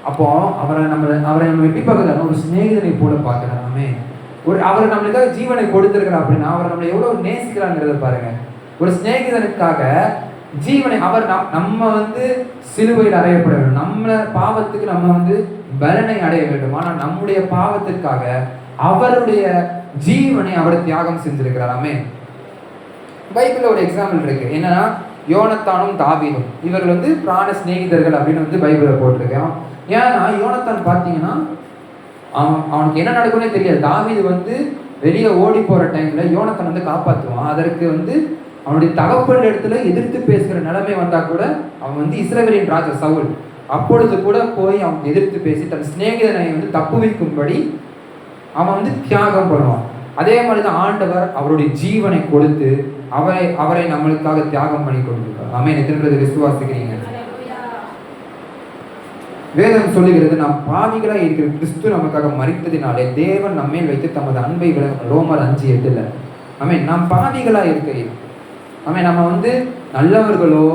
அப்போ அவரை நம்ம எப்படி பார்க்குறாங்க? ஒரு சிநேகிதனை போல பார்க்கிறாமே. அவர் நம்மளுக்காக ஜீவனை கொடுத்திருக்கிறார் அப்படின்னா அவர் நம்மளை எவ்வளவு நேசிக்கிறாங்கிறத பாருங்க. ஒரு சிநேகிதனுக்காக ஜீவனை நம்ம வந்து சிலுவையில் அறையப்பட வேண்டும். நம்ம பாவத்துக்கு நம்ம வந்து பலனை அடைய வேண்டும். ஆனால் நம்முடைய பாவத்திற்காக அவருடைய ஜீவனை அவர் தியாகம் செஞ்சிருக்கிறாராமே. பைபிள்ல ஒரு எக்ஸாம்பிள் இருக்கு. என்னன்னா யோனத்தானும் தாவீதும் இவர்கள் வந்து பிராண சிநேகிதர்கள் அப்படின்னு வந்து பைபிள்ல போட்டிருக்கேன். ஏன்னா யோனத்தான் பார்த்தீங்கன்னா அவனுக்கு என்ன நடக்கும்னே தெரியாது. தாவீது வந்து வெளியே ஓடி போற டைம்ல யோனத்தான் வந்து காப்பாற்றுவான். அதற்கு வந்து அவனுடைய தகப்பன் இடத்துல எதிர்த்து பேசுகிற நிலைமை வந்தா கூட அவன் வந்து இஸ்ரவேலின் ராஜா சவுல் அப்பொழுது கூட போய் அவன் எதிர்த்து பேசி தன் சிநேகிதனை வந்து தப்புவிக்கும்படி அவன் வந்து தியாகம் பண்ணுவான். அதே மாதிரிதான் ஆண்டவர் அவருடைய ஜீவனை கொடுத்து அவரை நம்மளுக்காக தியாகம் பண்ணி கொடுத்துருக்கார். ஆமென். எத்தனை விசுவாசிக்கிறீங்க? வேதம் சொல்லுகிறது, நாம் பாவிகளாக இருக்கிற கிறிஸ்து நமக்காக மரித்ததினாலே தேவன் நம்மேல் வைத்து தமது அன்பை ரோமர் 5:8. ஆமென். நாம் பாவிகளாக இருக்கையில் நம்ம வந்து நல்லவர்களோ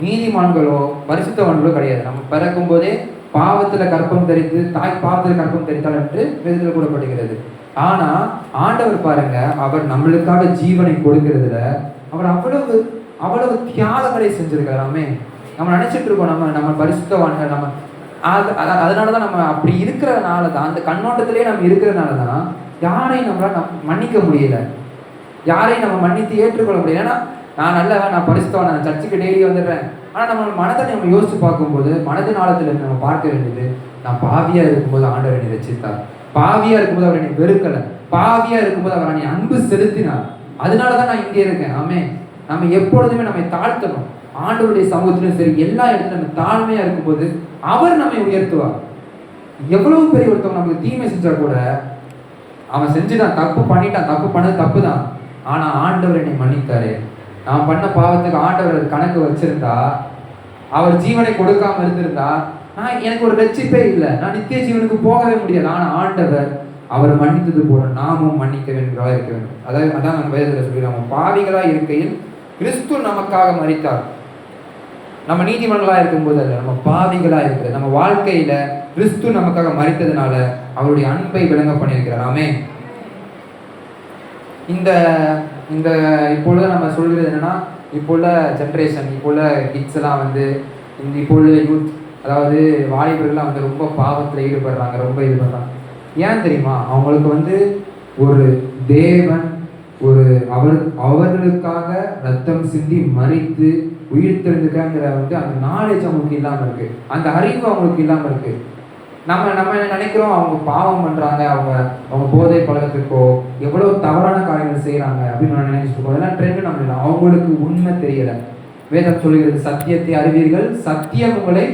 நீதிமான்களோ பரிசுத்தவான்களோ கிடையாது. நம்ம பிறக்கும் போதே பாவத்தில் கற்பம் தரித்து தாய் பாவத்தில் கற்பம் தரித்தாள் என்று வேதத்தில் கூறப்படுகிறது. ஆனா ஆண்டவர் பாருங்க, அவர் நம்மளுக்காக ஜீவனை கொடுக்கிறதுல அவர் அவ்வளவு தியாகங்களை செஞ்சிருக்கிறாமே. நம்ம நினைச்சிட்டு இருக்கோம் நம்ம பரிசுத்தவான்கள், நம்ம அதனாலதான் நம்ம அப்படி இருக்கிறதுனால தான், அந்த கண்ணோட்டத்திலேயே நம்ம இருக்கிறதுனால தான் யாரையும் நம்மளால மன்னிக்க முடியல, யாரையும் நம்ம மன்னித்து ஏற்றுக்கொள்ள முடியல. ஏன்னா நான் நல்லவன், நான் பரிசுத்தவன், நான் சர்ச்சுக்கு டெய்லி வந்துடுறேன். ஆனால் நம்ம மனதை நம்ம யோசிச்சு பார்க்கும்போது மனதின் ஆழத்தில் நம்ம பார்க்க வேண்டியது, நான் பாவியா இருக்கும்போது ஆண்டவர் என்னை ரட்சித்தார், பாவியா இருக்கும்போது அவர் என்னை வெறுக்கலை, பாவியா இருக்கும்போது அவர் என்னை அன்பு செலுத்தினார், அதனாலதான் நான் இங்கே இருக்கேன். ஆமே. நம்ம எப்பொழுதுமே நம்மை தாழ்த்தணும். ஆண்டவருடைய சமூகத்திலும் சரி எல்லா இடத்துலையும் நம்ம தாழ்மையா இருக்கும்போது அவர் நம்மை உயர்த்துவார். எவ்வளவு பெரிய ஒருத்தவங்க நமக்கு தீமை செஞ்சா கூட அவன் செஞ்சுதான், தப்பு பண்ணிட்டான், தப்பு பண்ணது தப்பு தான், ஆனா ஆண்டவர் என்னை மன்னித்தாரு. நான் பண்ண பாவத்துக்கு ஆண்டவர் கணக்கு வச்சிருந்தா, அவர் ஜீவனை கொடுக்காம இருந்திருந்தா எனக்கு ஒரு ரட்சிப்பே இல்லை, நான் நித்திய ஜீவனுக்கு போகவே முடியாது. ஆனா ஆண்டவர் அவர் மன்னித்தது போல நாமும் மன்னிக்க வேண்டும்களா இருக்க வேண்டும். அதான் நம்ம வேதத்தில் சொல்லி, நம்ம பாவிகளா இருக்கையில் கிறிஸ்து நமக்காக மரித்தார். நம்ம நீதிமன்றங்களா இருக்கும்போது அல்ல, நம்ம பாவிகளா இருக்கிற நம்ம வாழ்க்கையில கிறிஸ்து நமக்காக மரித்ததுனால அவருடைய அன்பை விளங்க பண்ணியிருக்கிறார். ஆமென். இந்த இப்பொழுது நம்ம சொல்கிறது என்னன்னா, இப்போ உள்ள ஜென்ரேஷன், இப்போ உள்ள கிட்ஸ் எல்லாம் வந்து இப்போ உள்ள யூத், அதாவது வாலிபர்கள்லாம் வந்து ரொம்ப பாவத்தில் ஈடுபடுறாங்க, ரொம்ப இது பண்ணுறாங்க. ஏன் தெரியுமா? அவங்களுக்கு வந்து ஒரு தேவன் அவர்களுக்காக ரத்தம் சிந்தி மறித்து உயிர் தெரிஞ்சுக்காங்கிற வந்து அந்த நாலேஜ் அவங்களுக்கு இல்லாமல் இருக்கு, அந்த அறிவு அவங்களுக்கு இல்லாமல் இருக்கு. நம்ம நினைக்கிறோம் அவங்க பாவம் பண்றாங்க, அவங்க போதை பழக்கத்துக்கோ எவ்வளவு தவறான காரியங்கள் செய்யறாங்க அப்படின்னு நான் நினைச்சிட்டு இருக்கோம். அதெல்லாம் ட்ரெண்ட் நம்ம இல்லை, அவங்களுக்கு உண்மை தெரியல. வேதம் சொல்லுகிறது, சத்தியத்தை அறிவீர்கள், சத்தியம் உங்களை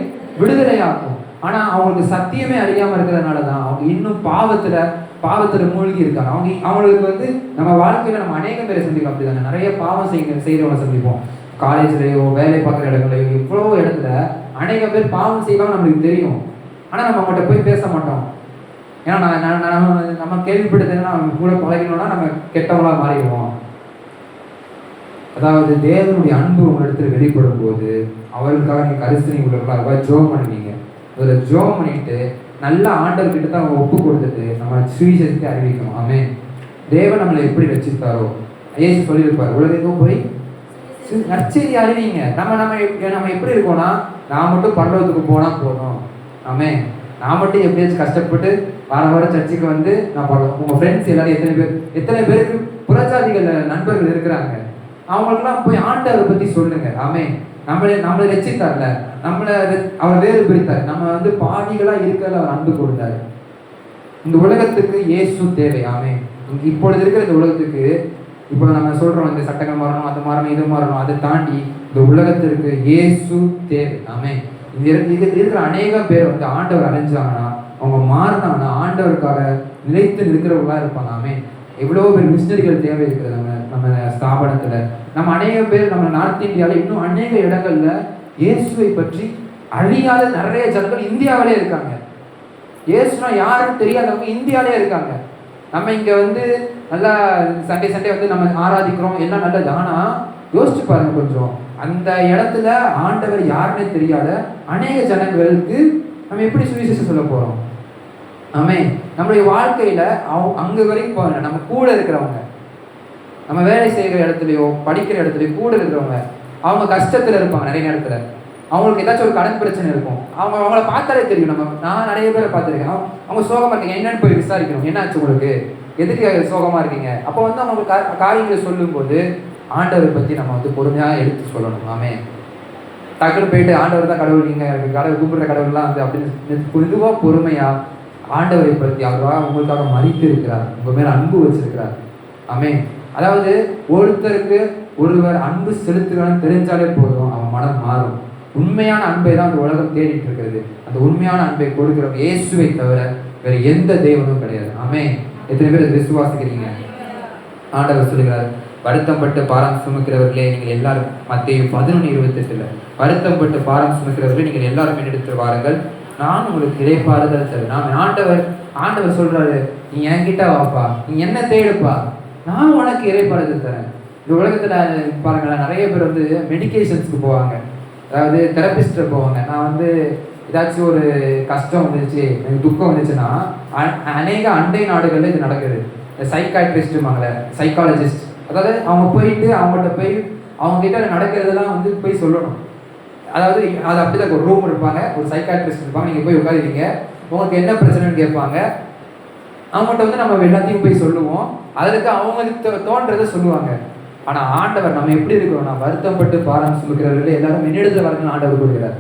விடுதலையாக்கும். ஆனா அவங்களுக்கு சத்தியமே அறியாம இருக்கிறதுனாலதான் அவங்க இன்னும் பாவத்துல மூழ்கி இருக்காங்க. அவங்களுக்கு வந்து நம்ம வாழ்க்கையில நம்ம அநேகம் பேரை சந்திப்போம். அப்படிதானே? நிறைய பாவம் செய்யறவங்க சந்திப்போம். காலேஜ்லயோ வேலை பார்க்குற இடங்களையோ எவ்வளோ இடத்துல அநேக பேர் பாவம் செய்வாங்க, நம்மளுக்கு தெரியும். ஆனால் நம்ம அவங்கள்ட்ட போய் பேச மாட்டோம். ஏன்னா நம்ம கேள்விப்பட்டதுன்னா அவங்க கூட பழகினோம்னா நம்ம கெட்டவங்களா மாறிடுவோம். அதாவது தேவனுடைய அன்பு உங்க இடத்துல வெளிப்படும் போது அவருக்காக நீங்க கரிசனை உள்ளவர்களா அதுக்காக ஜோம் பண்ணுவீங்க. அதில் ஜோம் பண்ணிட்டு நல்ல ஆண்டவர்கிட்ட தான் அவங்க ஒப்பு கொடுத்துட்டு நம்ம சுவிசேஷத்தை அறிவிக்கணும். ஆமென். தேவன் நம்மளை எப்படி ரட்சித்தாரோ, இயேசு சொல்லியிருப்பார், உலகத்துக்கும் போய் நற்செய்தி அறிவிங்க. நம்ம எப்படி இருக்கோம்னா, நான் மட்டும் பரலோகத்துக்கு போனா போதும். ஆமே, நான் மட்டும் எப்படியாச்சும் கஷ்டப்பட்டு வாரம் சர்ச்சுக்கு வந்து நான் பரலோகம். உங்க ஃப்ரெண்ட்ஸ் எல்லாரும் எத்தனை பேருக்கு புறஜாதிகள் நண்பர்கள் இருக்கிறாங்க, அவங்களுக்கெல்லாம் போய் ஆண்டவரை பத்தி சொல்லுங்க. ஆமே, நம்மளை ரட்சித்தார்ல, அவர் வேறு பிரித்தார். நம்ம வந்து பாவிகளா இருக்கிறத அவர் அன்பு கொடுத்தாரு. இந்த உலகத்துக்கு இயேசு தேவை. ஆமே, இப்பொழுது இருக்கிற இந்த உலகத்துக்கு, இப்போ நம்ம சொல்றோம் இந்த சட்டங்கள் மாறணும், அது மாறணும், இது மாறணும், அதை தாண்டி இந்த உலகத்திற்கு இயேசு தேவை. ஆமே, இது இருக்கிற அநேக பேர் வந்து ஆண்டவர் அடைஞ்சாங்கன்னா, அவங்க மாறினாங்கன்னா ஆண்டவருக்காக நிலைத்து நிற்கிறவங்களா இருப்பாங்க. ஆமே, எவ்வளோ பேர் மிஷினரிகள் தேவை இருக்கிறது நம்ம ஸ்தாபனத்துல. நம்ம அநேக பேர் நம்ம நார்த் இந்தியாவில் இன்னும் அநேக இடங்கள்ல இயேசுவை பற்றி அழியாத நிறைய ஜனங்கள் இந்தியாவிலே இருக்காங்க. இயேசுனா யாருன்னு தெரியாதவங்க இந்தியாவிலே இருக்காங்க. நம்ம இங்க வந்து நல்லா சண்டே வந்து நம்ம ஆராதிக்கிறோம், எல்லாம் நல்லது. ஆனா யோசிச்சு பாருங்க கொஞ்சம், அந்த இடத்துல ஆண்டவர் யாருன்னே தெரியாத அநேக ஜனங்களுக்கு நம்ம எப்படி சுவிசேஷம் சொல்ல போறோம்? ஆமே, நம்மளுடைய வாழ்க்கையில அங்க வரைக்கும் போவாங்க. நம்ம கூட இருக்கிறவங்க, நம்ம வேலை செய்கிற இடத்துலையோ படிக்கிற இடத்துலையோ கூட இருக்கிறவங்க, அவங்க கஷ்டத்துல இருப்பாங்க. நிறைய நேரத்துல அவங்களுக்கு ஏதாச்சும் ஒரு கடன் பிரச்சனை இருக்கும். அவங்கள பார்த்தாலே தெரியும். நான் நிறைய பேரை பார்த்துருக்கேன். அவங்க சோகமா இருக்கீங்க, என்னன்னு போய் விசாரிக்கணும், என்னாச்சு உங்களுக்கு, எதுக்கு சோகமா இருக்கீங்க? அப்போ வந்து அவங்க காரியங்களை சொல்லும் போது ஆண்டவரை பத்தி நம்ம வந்து பொறுமையா எடுத்து சொல்லணும். ஆமே, டக்குன்னு போயிட்டு ஆண்டவர் தான் கடவுள், நீங்க கடவுள் கூப்பிடுற கடவுள்லாம் வந்து அப்படின்னு பொதுவா பொறுமையா ஆண்டவரை பற்றி, அவரா உங்களுக்காக மறித்து இருக்கிறார், உங்க மேல அன்பு வச்சிருக்கிறார். ஆமே, அதாவது ஒருத்தருக்கு ஒருவர் அன்பு செலுத்துகிறான்னு தெரிஞ்சாலே போதும், அவன் மனம் மாறும். உண்மையான அன்பை தான் அந்த உலகம் தேடிட்டு இருக்கிறது. அந்த உண்மையான அன்பை கொடுக்கிறவங்க இயேசுவை தவிர வேற எந்த தெய்வமும் கிடையாது. ஆமே, எத்தனை பேர் விசுவாசிக்கிறீங்க? ஆண்டவர் சொல்லுகிறார், வருத்தப்பட்டு பாரம் சுமக்கிறவர்களே நீங்கள் எல்லாரும், மத்தேயு 11:28, வருத்தப்பட்டு பாரம் சுமக்கிறவர்களே நீங்கள் எல்லாரும் என்னிடத்தில் வாருங்கள், நான் உங்களுக்கு இளைப்பாறுதல் தருவேன். ஆண்டவர் சொல்றாரு, நீ என்கிட்ட வாப்பா, நீ என்ன தேடுப்பா, நான் உனக்கு இளைப்பாறுதல் தரேன். இந்த உலகத்துல பாருங்களேன், நிறைய பேர் வந்து மெடிக்கேஷன்ஸ்க்கு போவாங்க, அதாவது தெரபிஸ்ட்டை போவாங்க. நான் வந்து ஏதாச்சும் ஒரு கஷ்டம் வந்துச்சு, எனக்கு துக்கம் வந்துச்சுன்னா, அநேக அண்டை நாடுகளில் இது நடக்குது. சைக்காட்ரிஸ்ட்டுமாங்கள, சைக்காலஜிஸ்ட், அதாவது அவங்க போயிட்டு அவங்கள்ட்ட போய் அவங்க கிட்ட நடக்கிறதெல்லாம் வந்து போய் சொல்லணும். அதாவது அது அப்படிதான், ஒரு ரூம் இருப்பாங்க, ஒரு சைக்காட்ரிஸ்ட் இருப்பாங்க, நீங்கள் போய் உட்காருவீங்க, உங்களுக்கு என்ன பிரச்சனைன்னு கேட்பாங்க. அவங்கள்ட்ட வந்து நம்ம எல்லாத்தையும் போய் சொல்லுவோம், அதற்கு அவங்களுக்கு தோன்றதை சொல்லுவாங்க. ஆனால் ஆண்டவர் நம்ம எப்படி இருக்கிறோம்னா, வருத்தப்பட்டு பாரம் சுமக்கிறவர்கள் எல்லாரும் என்னிடத்தில் வரணும் ஆண்டவர் கொடுக்கிறார்.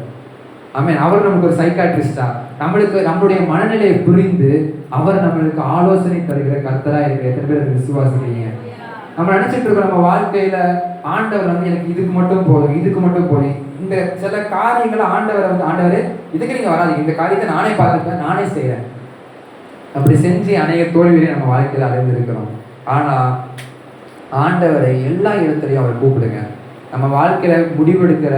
ஆமென். அவர் நமக்கு ஒரு சைக்காட்ரிஸ்டா, நம்மளுடைய மனநிலையை புரிந்து அவர் நம்மளுக்கு ஆலோசனை தருகிற கர்த்தரா இருக்கிற எத்தனை பேர் விசுவாசிக்கிறீங்க? நம்ம நினைச்சிட்டு இருக்கோம் நம்ம வாழ்க்கையில ஆண்டவர் வந்து எனக்கு இதுக்கு மட்டும் போதும், இந்த சில காரியங்களை ஆண்டவரே இதுக்கு நீங்க வராது, இந்த காரியத்தை நானே பார்த்துப்பேன், நானே செய்யறேன், அப்படி செஞ்சு அநேக தோல்வியை நம்ம வாழ்க்கையில அடைந்திருக்கிறோம். ஆனா ஆண்டவரை எல்லா இடத்துலையும் அவர் கூப்பிடுங்க. நம்ம வாழ்க்கையில முடிவெடுக்கிற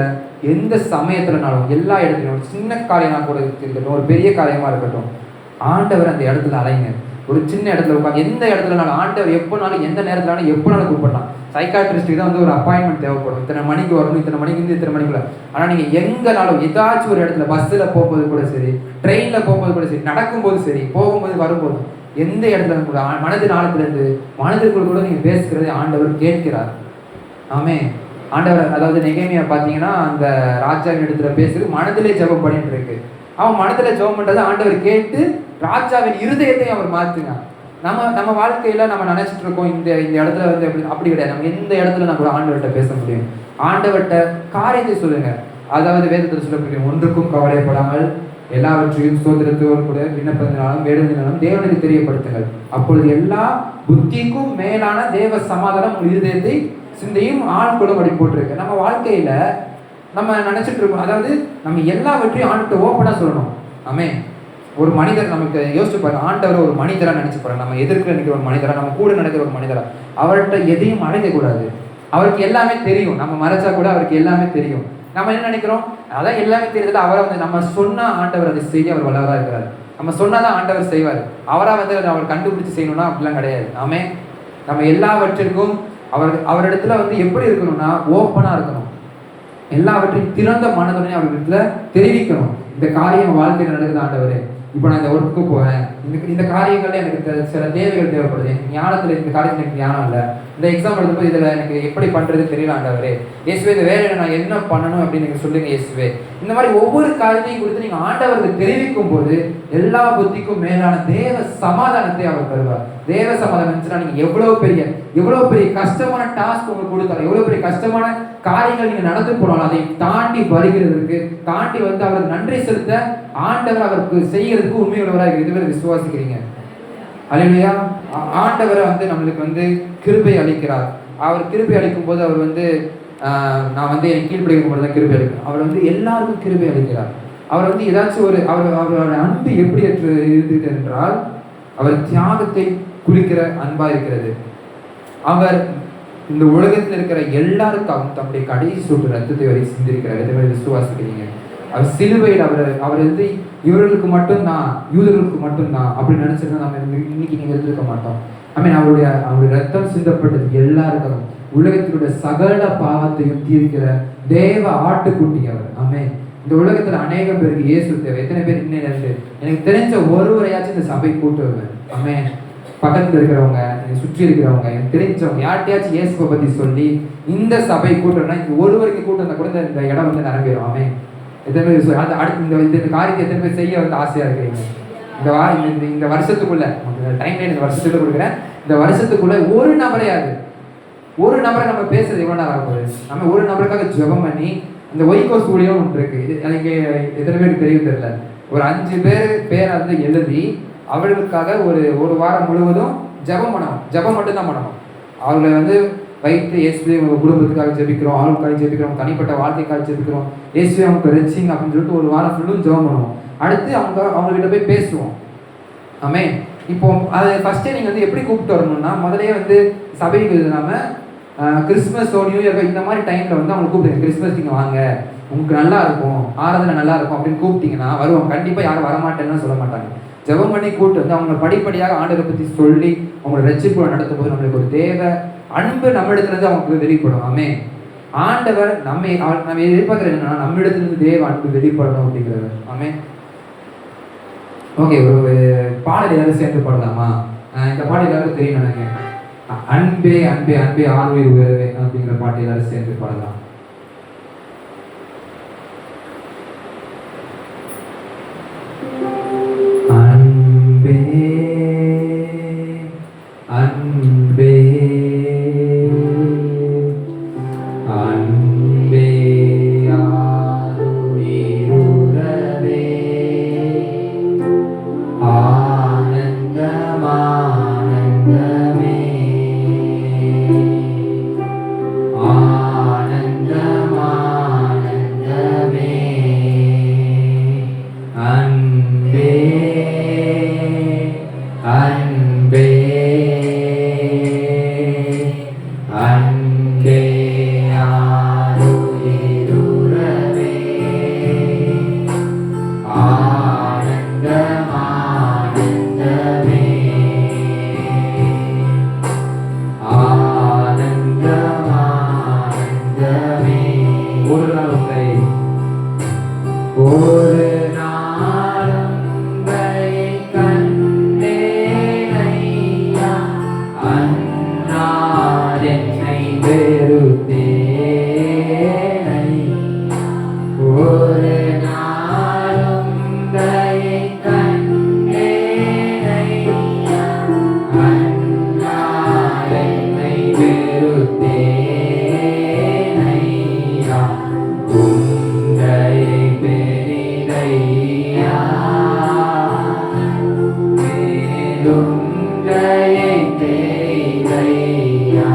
எந்த சமயத்துலனாலும் எல்லா இடத்துலையும், ஒரு சின்ன காரியமா கூட இருக்கட்டும், ஒரு பெரிய காரியமா இருக்கட்டும், ஆண்டவர் அந்த இடத்துல அலைங்க. ஒரு சின்ன இடத்துல உட்காந்து எந்த இடத்துலனாலும் ஆண்டவர் எப்போனாலும் எந்த நேரத்துலனாலும் எப்போனாலும் கூப்பிடலாம். சைக்காட்ரிஸ்ட்டுக்கு தான் வந்து ஒரு அப்பாயின்மெண்ட் தேவைப்படும், இத்தனை மணிக்கு வரணும், இத்தனை மணிக்கு இத்தனை மணிக்குள்ள. ஆனால் நீங்கள் எங்கனாலும் ஏதாச்சும் ஒரு இடத்துல பஸ்ஸில் போகும்போது கூட சரி, ட்ரெயினில் போகும்போது கூட சரி, நடக்கும்போது சரி, போகும்போது வரும்போது, எந்த இடத்துல கூட மனதின் ஆழத்திலிருந்து மனதிற்குள் கூட நீங்கள் பேசுகிறதை ஆண்டவர் கேட்கிறார். ஆமே. ஆண்டவர் அதாவது நெகேமியா பார்த்தீங்கன்னா அந்த ராஜாவின் இடத்துல பேசுறது மனதிலே ஜெபம் பண்ணிட்டு இருக்கு. அவன் மனதில் ஜெபம் பண்ணுறதை ஆண்டவர் கேட்டு ராஜாவின் இருதயத்தை அவர் மாற்றுங்க. நம்ம வாழ்க்கையில நம்ம நினைச்சிட்டு இருக்கோம் இந்த இடத்துல வந்து அப்படி கிடையாது. நம்ம எந்த இடத்துல நம்ம ஆண்டவர்கிட்ட பேச முடியும். ஆண்டவர்கிட்ட காரியத்தை சொல்லுங்க. அதாவது வேதத்தில் சொல்லக்கூடிய ஒன்றுக்கும் கவலைப்படாமல் எல்லாவற்றையும் சோதரத்தோடு கூட விண்ணப்பத்தினாலும் வேண்டுதலினாலும் தேவனுக்கு தெரியப்படுத்துங்கள், அப்பொழுது எல்லா புத்திக்கும் மேலான தேவ சமாதானம் உங்கள் இருதயத்தை சிந்தையும் ஆள் கூட படி போட்டிருக்கு. நம்ம வாழ்க்கையில நம்ம நினைச்சிட்டு இருக்கோம், அதாவது நம்ம எல்லாவற்றையும் ஆண்கிட்ட ஓப்பனா சொல்லணும். ஆமே. ஒரு மனிதர் நமக்கு யோசிச்சு பாருங்க, ஆண்டவர் ஒரு மனிதரா நினைச்சு பாருங்க, நம்ம எதிர்க்க நினைக்கிற ஒரு மனிதரா, நம்ம கூட நடக்கிற ஒரு மனிதரா, அவர்கிட்ட எதையும் மறைக்க கூடாது. அவருக்கு எல்லாமே தெரியும், நம்ம மறைச்சா கூட அவருக்கு எல்லாமே தெரியும். நம்ம என்ன நினைக்கிறோம், அதான் எல்லாமே தெரியுதுல, அவரை வந்து நம்ம சொன்னா ஆண்டவர் அதை செய்ய அவர் வல்லவரா இருக்கிறார். நம்ம சொன்னாதான் ஆண்டவர் செய்வார். அவரா வந்து அவர் கண்டுபிடிச்சு செய்யணும்னா அப்படிலாம் கிடையாது. ஆமே. நம்ம எல்லாவற்றிற்கும் அவரிடத்துல வந்து எப்படி இருக்கணும்னா ஓப்பனா இருக்கணும். எல்லாவற்றையும் திறந்த மனதுடனே அவர்கிட்ட தெரிவிக்கணும். இந்த காரியம் வாழ்க்கையில் நடக்குது ஆண்டவரே, இப்போ நான் இந்த ஒர்க்குக்கு போகிறேன், இந்த காரியங்கள்ல எனக்கு சில தேவைகள் தேவைப்படுது, எனக்கு ஞானத்தில் இந்த காரியத்தில் எனக்கு ஞானம் இல்லை, இந்த எக்ஸாம் எழுதும்போது இதில் எனக்கு எப்படி பண்ணுறது தெரியல ஆண்டவரே, இயேசுவே இந்த வேலையில் நான் என்ன பண்ணணும் அப்படின்னு நீங்கள் சொல்லுங்கள் இயேசுவே. இந்த மாதிரி ஒவ்வொரு காரியத்தையும் குறித்து நீங்கள் ஆண்டவருக்கு தெரிவிக்கும் போது எல்லா புத்திக்கும் மேலான தேவ சமாதானத்தை அவர் தருவார். தேவ சமாதானம் இருந்துச்சுன்னா நீங்கள் எவ்வளோ பெரிய கஷ்டமான டாஸ்க் உங்களுக்கு கொடுத்தாலும், எவ்வளோ பெரிய கஷ்டமான காரியங்கள் நீங்கள் நடந்து போனாலும் அதை தாண்டி வருகிறதுக்கு, தாண்டி வந்து அவருக்கு நன்றி செலுத்த ஆண்டவர் அவருக்கு செய்கிறதுக்கு உண்மையுள்ளவராக இதுவரை விசுவாசிக்கிறீங்க. அல்லேலூயா. ஆண்டவரை வந்து நம்மளுக்கு வந்து கிருபை அளிக்கிறார். அவர் கிருபை அளிக்கும் போது அவர் வந்து நான் வந்து எனக்கு கீழ்ப்படிக்கும் போது தான் கிருபை அளிக்கும். அவர் வந்து எல்லாருக்கும் கிருபை அளிக்கிறார். அவர் வந்து ஏதாச்சும் ஒரு அவரோட அன்பு எப்படி இருக்குது என்றால் அவர் தியாகத்தை குறிக்கிற அன்பா இருக்கிறது. அவர் இந்த உலகத்தில் இருக்கிற எல்லாருக்காகவும் தம்முடைய கடைசி சொட்டு ரத்தத்தை வரை சிந்திருக்கிறார். எதை விசுவாசிக்கிறீங்க? அவர் சிலுவையில் அவர் வந்து இவர்களுக்கு மட்டும்தான், யூதர்களுக்கு மட்டும்தான் அப்படின்னு நினைச்சிருந்தா நம்ம இன்னைக்கு நீங்க இருந்திருக்க மாட்டோம். அவருடைய ரத்தம் சிந்தப்பட்டது எல்லாருக்கும், உலகத்தினுடைய சகல பாவத்தையும் தீர்க்கிற தேவ ஆட்டுக்குட்டி அவர். ஆமென். இந்த உலகத்துல அநேக பேருக்கு இயேசு தேவை. எத்தனை பேர் இன்னும் எனக்கு தெரிஞ்ச ஒருவரையாச்சும் இந்த சபை கூட்டு வருவேன். ஆமென். பக்கத்துல இருக்கிறவங்க, சுற்றி இருக்கிறவங்க, எனக்கு தெரிஞ்சவங்க யார்கிட்டயாச்சும் இயேசுவை பத்தி சொல்லி இந்த சபை கூட்டம்னா இங்க ஒருவருக்கு கூட்டம் இருந்தா கூட இந்த இடம் வந்து நிரம்பிடும். ஆமென். எத்தனை பேர் அடுத்து இந்த காரியத்தை எத்தனை பேர் செய்ய வந்து ஆசையா இருக்கிறீங்க? இந்த வருஷத்துக்குள்ள டைம் லைன் இந்த வருஷத்துக்குள்ள கொடுக்குறேன். இந்த வருஷத்துக்குள்ள ஒரு நபரை நம்ம பேசுறது எவ்வளவு நேரம் ஆகும்? நம்ம ஒரு நபருக்காக ஜெபம் பண்ணி இந்த ஒய்கோஸ் ஊழியம் ஒன்று இருக்கு. இது எனக்கு எத்தனை பேருக்கு தெரியும் தெரியல. ஒரு 5 பேரை வந்து எழுதி அவர்களுக்காக ஒரு வாரம் முழுவதும் ஜெபம் பண்ணணும். ஜெபம் மட்டும்தான் பண்ணணும். அவர்களை வந்து வைத்து இயேசுவே உங்கள் குடும்பத்துக்காக ஜெபிக்கிறோம், அவங்களுக்காக ஜெபிக்கிறோம், தனிப்பட்ட வாழ்க்கைக்காக ஜெபிக்கிறோம், இயேசுவே அவங்க ரெச்சிங் அப்படின்னு சொல்லிட்டு ஒரு வாரம் ஃபுல்லும் ஜெபம் பண்ணுவோம். அடுத்து அவங்ககிட்ட போய் பேசுவோம். ஆமென். இப்போ அதை ஃபர்ஸ்டே நீங்கள் வந்து எப்படி கூப்பிட்டு வரணும்னா, முதலே வந்து சபைக்கு நம்ம கிறிஸ்மஸோ நியூ இயர் இந்த மாதிரி டைமில் வந்து அவங்க கூப்பிடுங்க. கிறிஸ்மஸ் நீங்கள் வாங்க, உங்களுக்கு நல்லா இருக்கும், ஆராதனை நல்லா இருக்கும் அப்படின்னு கூப்பிட்டீங்கன்னா வருவாங்க. கண்டிப்பாக யாரும் வரமாட்டேன்னு சொல்ல மாட்டாங்க. ஜெபம் பண்ணி கூப்பிட்டு வந்து அவங்க படிப்படியாக ஆண்டவரை பற்றி சொல்லி அவங்களோட ரட்சிப்பு நடத்தும் போது நம்மளுக்கு ஒரு தேவ அன்பு நம்மிடத்துலேருந்து அவங்களுக்கு வெளிப்படும். ஆமென். ஆண்டவர் நம்ம எதிர்பார்க்குறது என்னன்னா நம்மிடத்துலேருந்து தேவ அன்பு வெளிப்படணும் அப்படிங்கிறது. ஆமென். ஓகே, ஒரு பாடல் எல்லாரும் சேர்ந்து பாடலாமா? இந்த பாடல் எல்லாரும் தெரியும் நினைக்கிறேன். அன்பே அன்பே அன்பே ஆர்வீர் உயர்வே அப்படிங்கிற பாட்டு எல்லாரும் சேர்ந்து பாடலாம். அன்பே அன்பே அன்பே ஆருயிர் உறவே ஆனந்தமானந்தமே ஆனந்தமானந்தமே அன்பே அன்பே அன்பே ஆருயிர் உறவே ஆனந்தமானந்தமே ஆனந்தமானந்தமே. ஒரு நாள் உங்களை கண்டேனையா, அந்நாள் என்னை வெறுத்தேனையா. ஒரு நாள் உங்களை கண்டேனையா, அந்நாள் என்னை வெறுத்தேனையா. உங்களை பெரிதையா, மேலும் உங்களை பெரிதையா.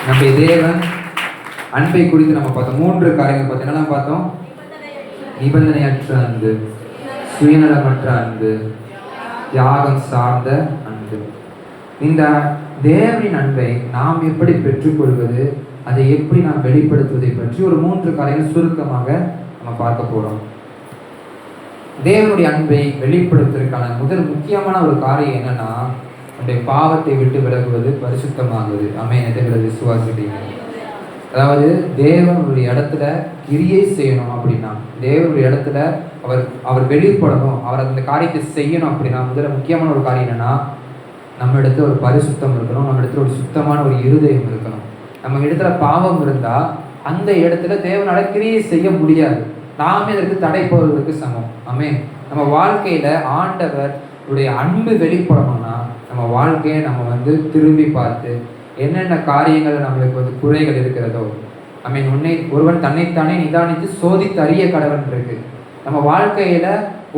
நம்முடைய தேவன் அன்பை குறித்து நம்ம பார்த்தோம். 3 காரியங்கள் பார்த்தோம். என்னெல்லாம் பார்த்தோம்? நிபந்தனையற்ற அன்பு, சுயநலமற்ற அன்பு, தியாகம் சார்ந்த அன்பு. இந்த தேவனின் அன்பை நாம் எப்படி பெற்றுக்கொள்வது, அதை எப்படி நாம் வெளிப்படுத்துவதை பற்றி ஒரு 3 காரியங்கள் சுருக்கமாக நம்ம பார்க்க போறோம். தேவனுடைய அன்பை வெளிப்படுத்துவதற்கான முதல் முக்கியமான ஒரு காரியம் என்னன்னா, நம்முடைய பாவத்தை விட்டு விலகுவது, பரிசுத்தமாகுவது. ஆமென். என்கிற விசுவாசிக்கிறீங்க. அதாவது தேவனுடைய இடத்துல கிரியை செய்யணும் அப்படின்னா, தேவனுடைய இடத்துல அவர் வெளிப்படணும், அவர் அந்த காரியத்தை செய்யணும் அப்படின்னா, முதல்ல முக்கியமான ஒரு காரியம் என்னன்னா, நம்ம இடத்துல ஒரு பரிசுத்தம் இருக்கணும், நம்ம இடத்துல ஒரு சுத்தமான ஒரு இருதயம் இருக்கணும். நம்ம இடத்துல பாவம் இருந்தா அந்த இடத்துல தேவனால கிரியை செய்ய முடியாது. நாமே அதற்கு தடை போவதற்கு சமம். ஆமென். நம்ம வாழ்க்கையில ஆண்டவருடைய அன்பு வெளிப்படணும்னா நம்ம வாழ்க்கையை நம்ம திரும்பி பார்த்து என்னென்ன காரியங்கள் நம்மளுக்கு குறைகள் இருக்கிறதோ, ஒருவன் தன்னைத்தானே நிதானித்து சோதித்து அறிய கடவன் இருக்கு. நம்ம வாழ்க்கையில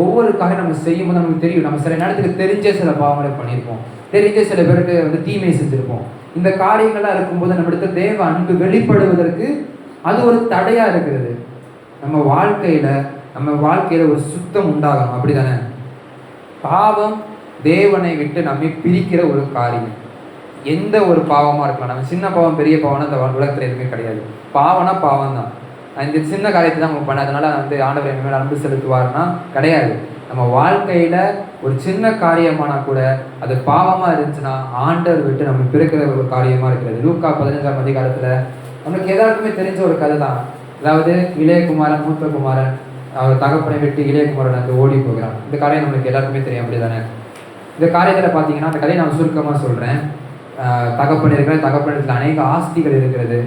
ஒவ்வொரு காரியம் நம்ம செய்யும்போது நமக்கு தெரியும், நம்ம சில நேரத்துக்கு தெரிஞ்ச சில பாவங்களை பண்ணியிருப்போம், தெரிஞ்ச சில பேருக்கு தீமை செஞ்சிருப்போம். இந்த காரியங்கள்லாம் இருக்கும்போது நம்ம இடத்துல தேவ அன்பு வெளிப்படுவதற்கு அது ஒரு தடையா இருக்கிறது. நம்ம வாழ்க்கையில ஒரு சுத்தம் உண்டாகணும். அப்படிதானே? பாவம் தேவனை விட்டு நம்மை பிரிக்கிற ஒரு காரியம். எந்த ஒரு பாவமா இருக்கலாம், நம்ம சின்ன பாவம் பெரிய பாவம்னா இந்த உலகத்துல எதுவுமே கிடையாது. பாவம்னா பாவம் தான். இந்த சின்ன காரியத்தை தான் நம்ம பண்ணாதனால ஆண்டவர் என் மேல அன்பு செலுத்துவாருன்னா கிடையாது. நம்ம வாழ்க்கையில ஒரு சின்ன காரியமானா கூட அது பாவமா இருந்துச்சுன்னா ஆண்டவர் விட்டு நம்ம பிறக்கிற ஒரு காரியமா இருக்கிறது. லூக்கா 15ஆம் அதிகாரத்துல நம்மளுக்கு எல்லாருக்குமே தெரிஞ்ச ஒரு கதை தான். அதாவது இளையகுமாரன், மூத்த குமாரன் அவர் தகப்பனை விட்டு இளையகுமாரன் ஓடி போகிறான். இந்த காரியம் நம்மளுக்கு எல்லாருக்குமே தெரியும். அப்படிதானே? இந்த காரியத்துல பாத்தீங்கன்னா, அந்த கதையை நான் சுருக்கமா சொல்றேன். தகப்பன் இருக்கிற, தகப்பனத்துல அநேக ஆஸ்திகள் இருக்கிறது.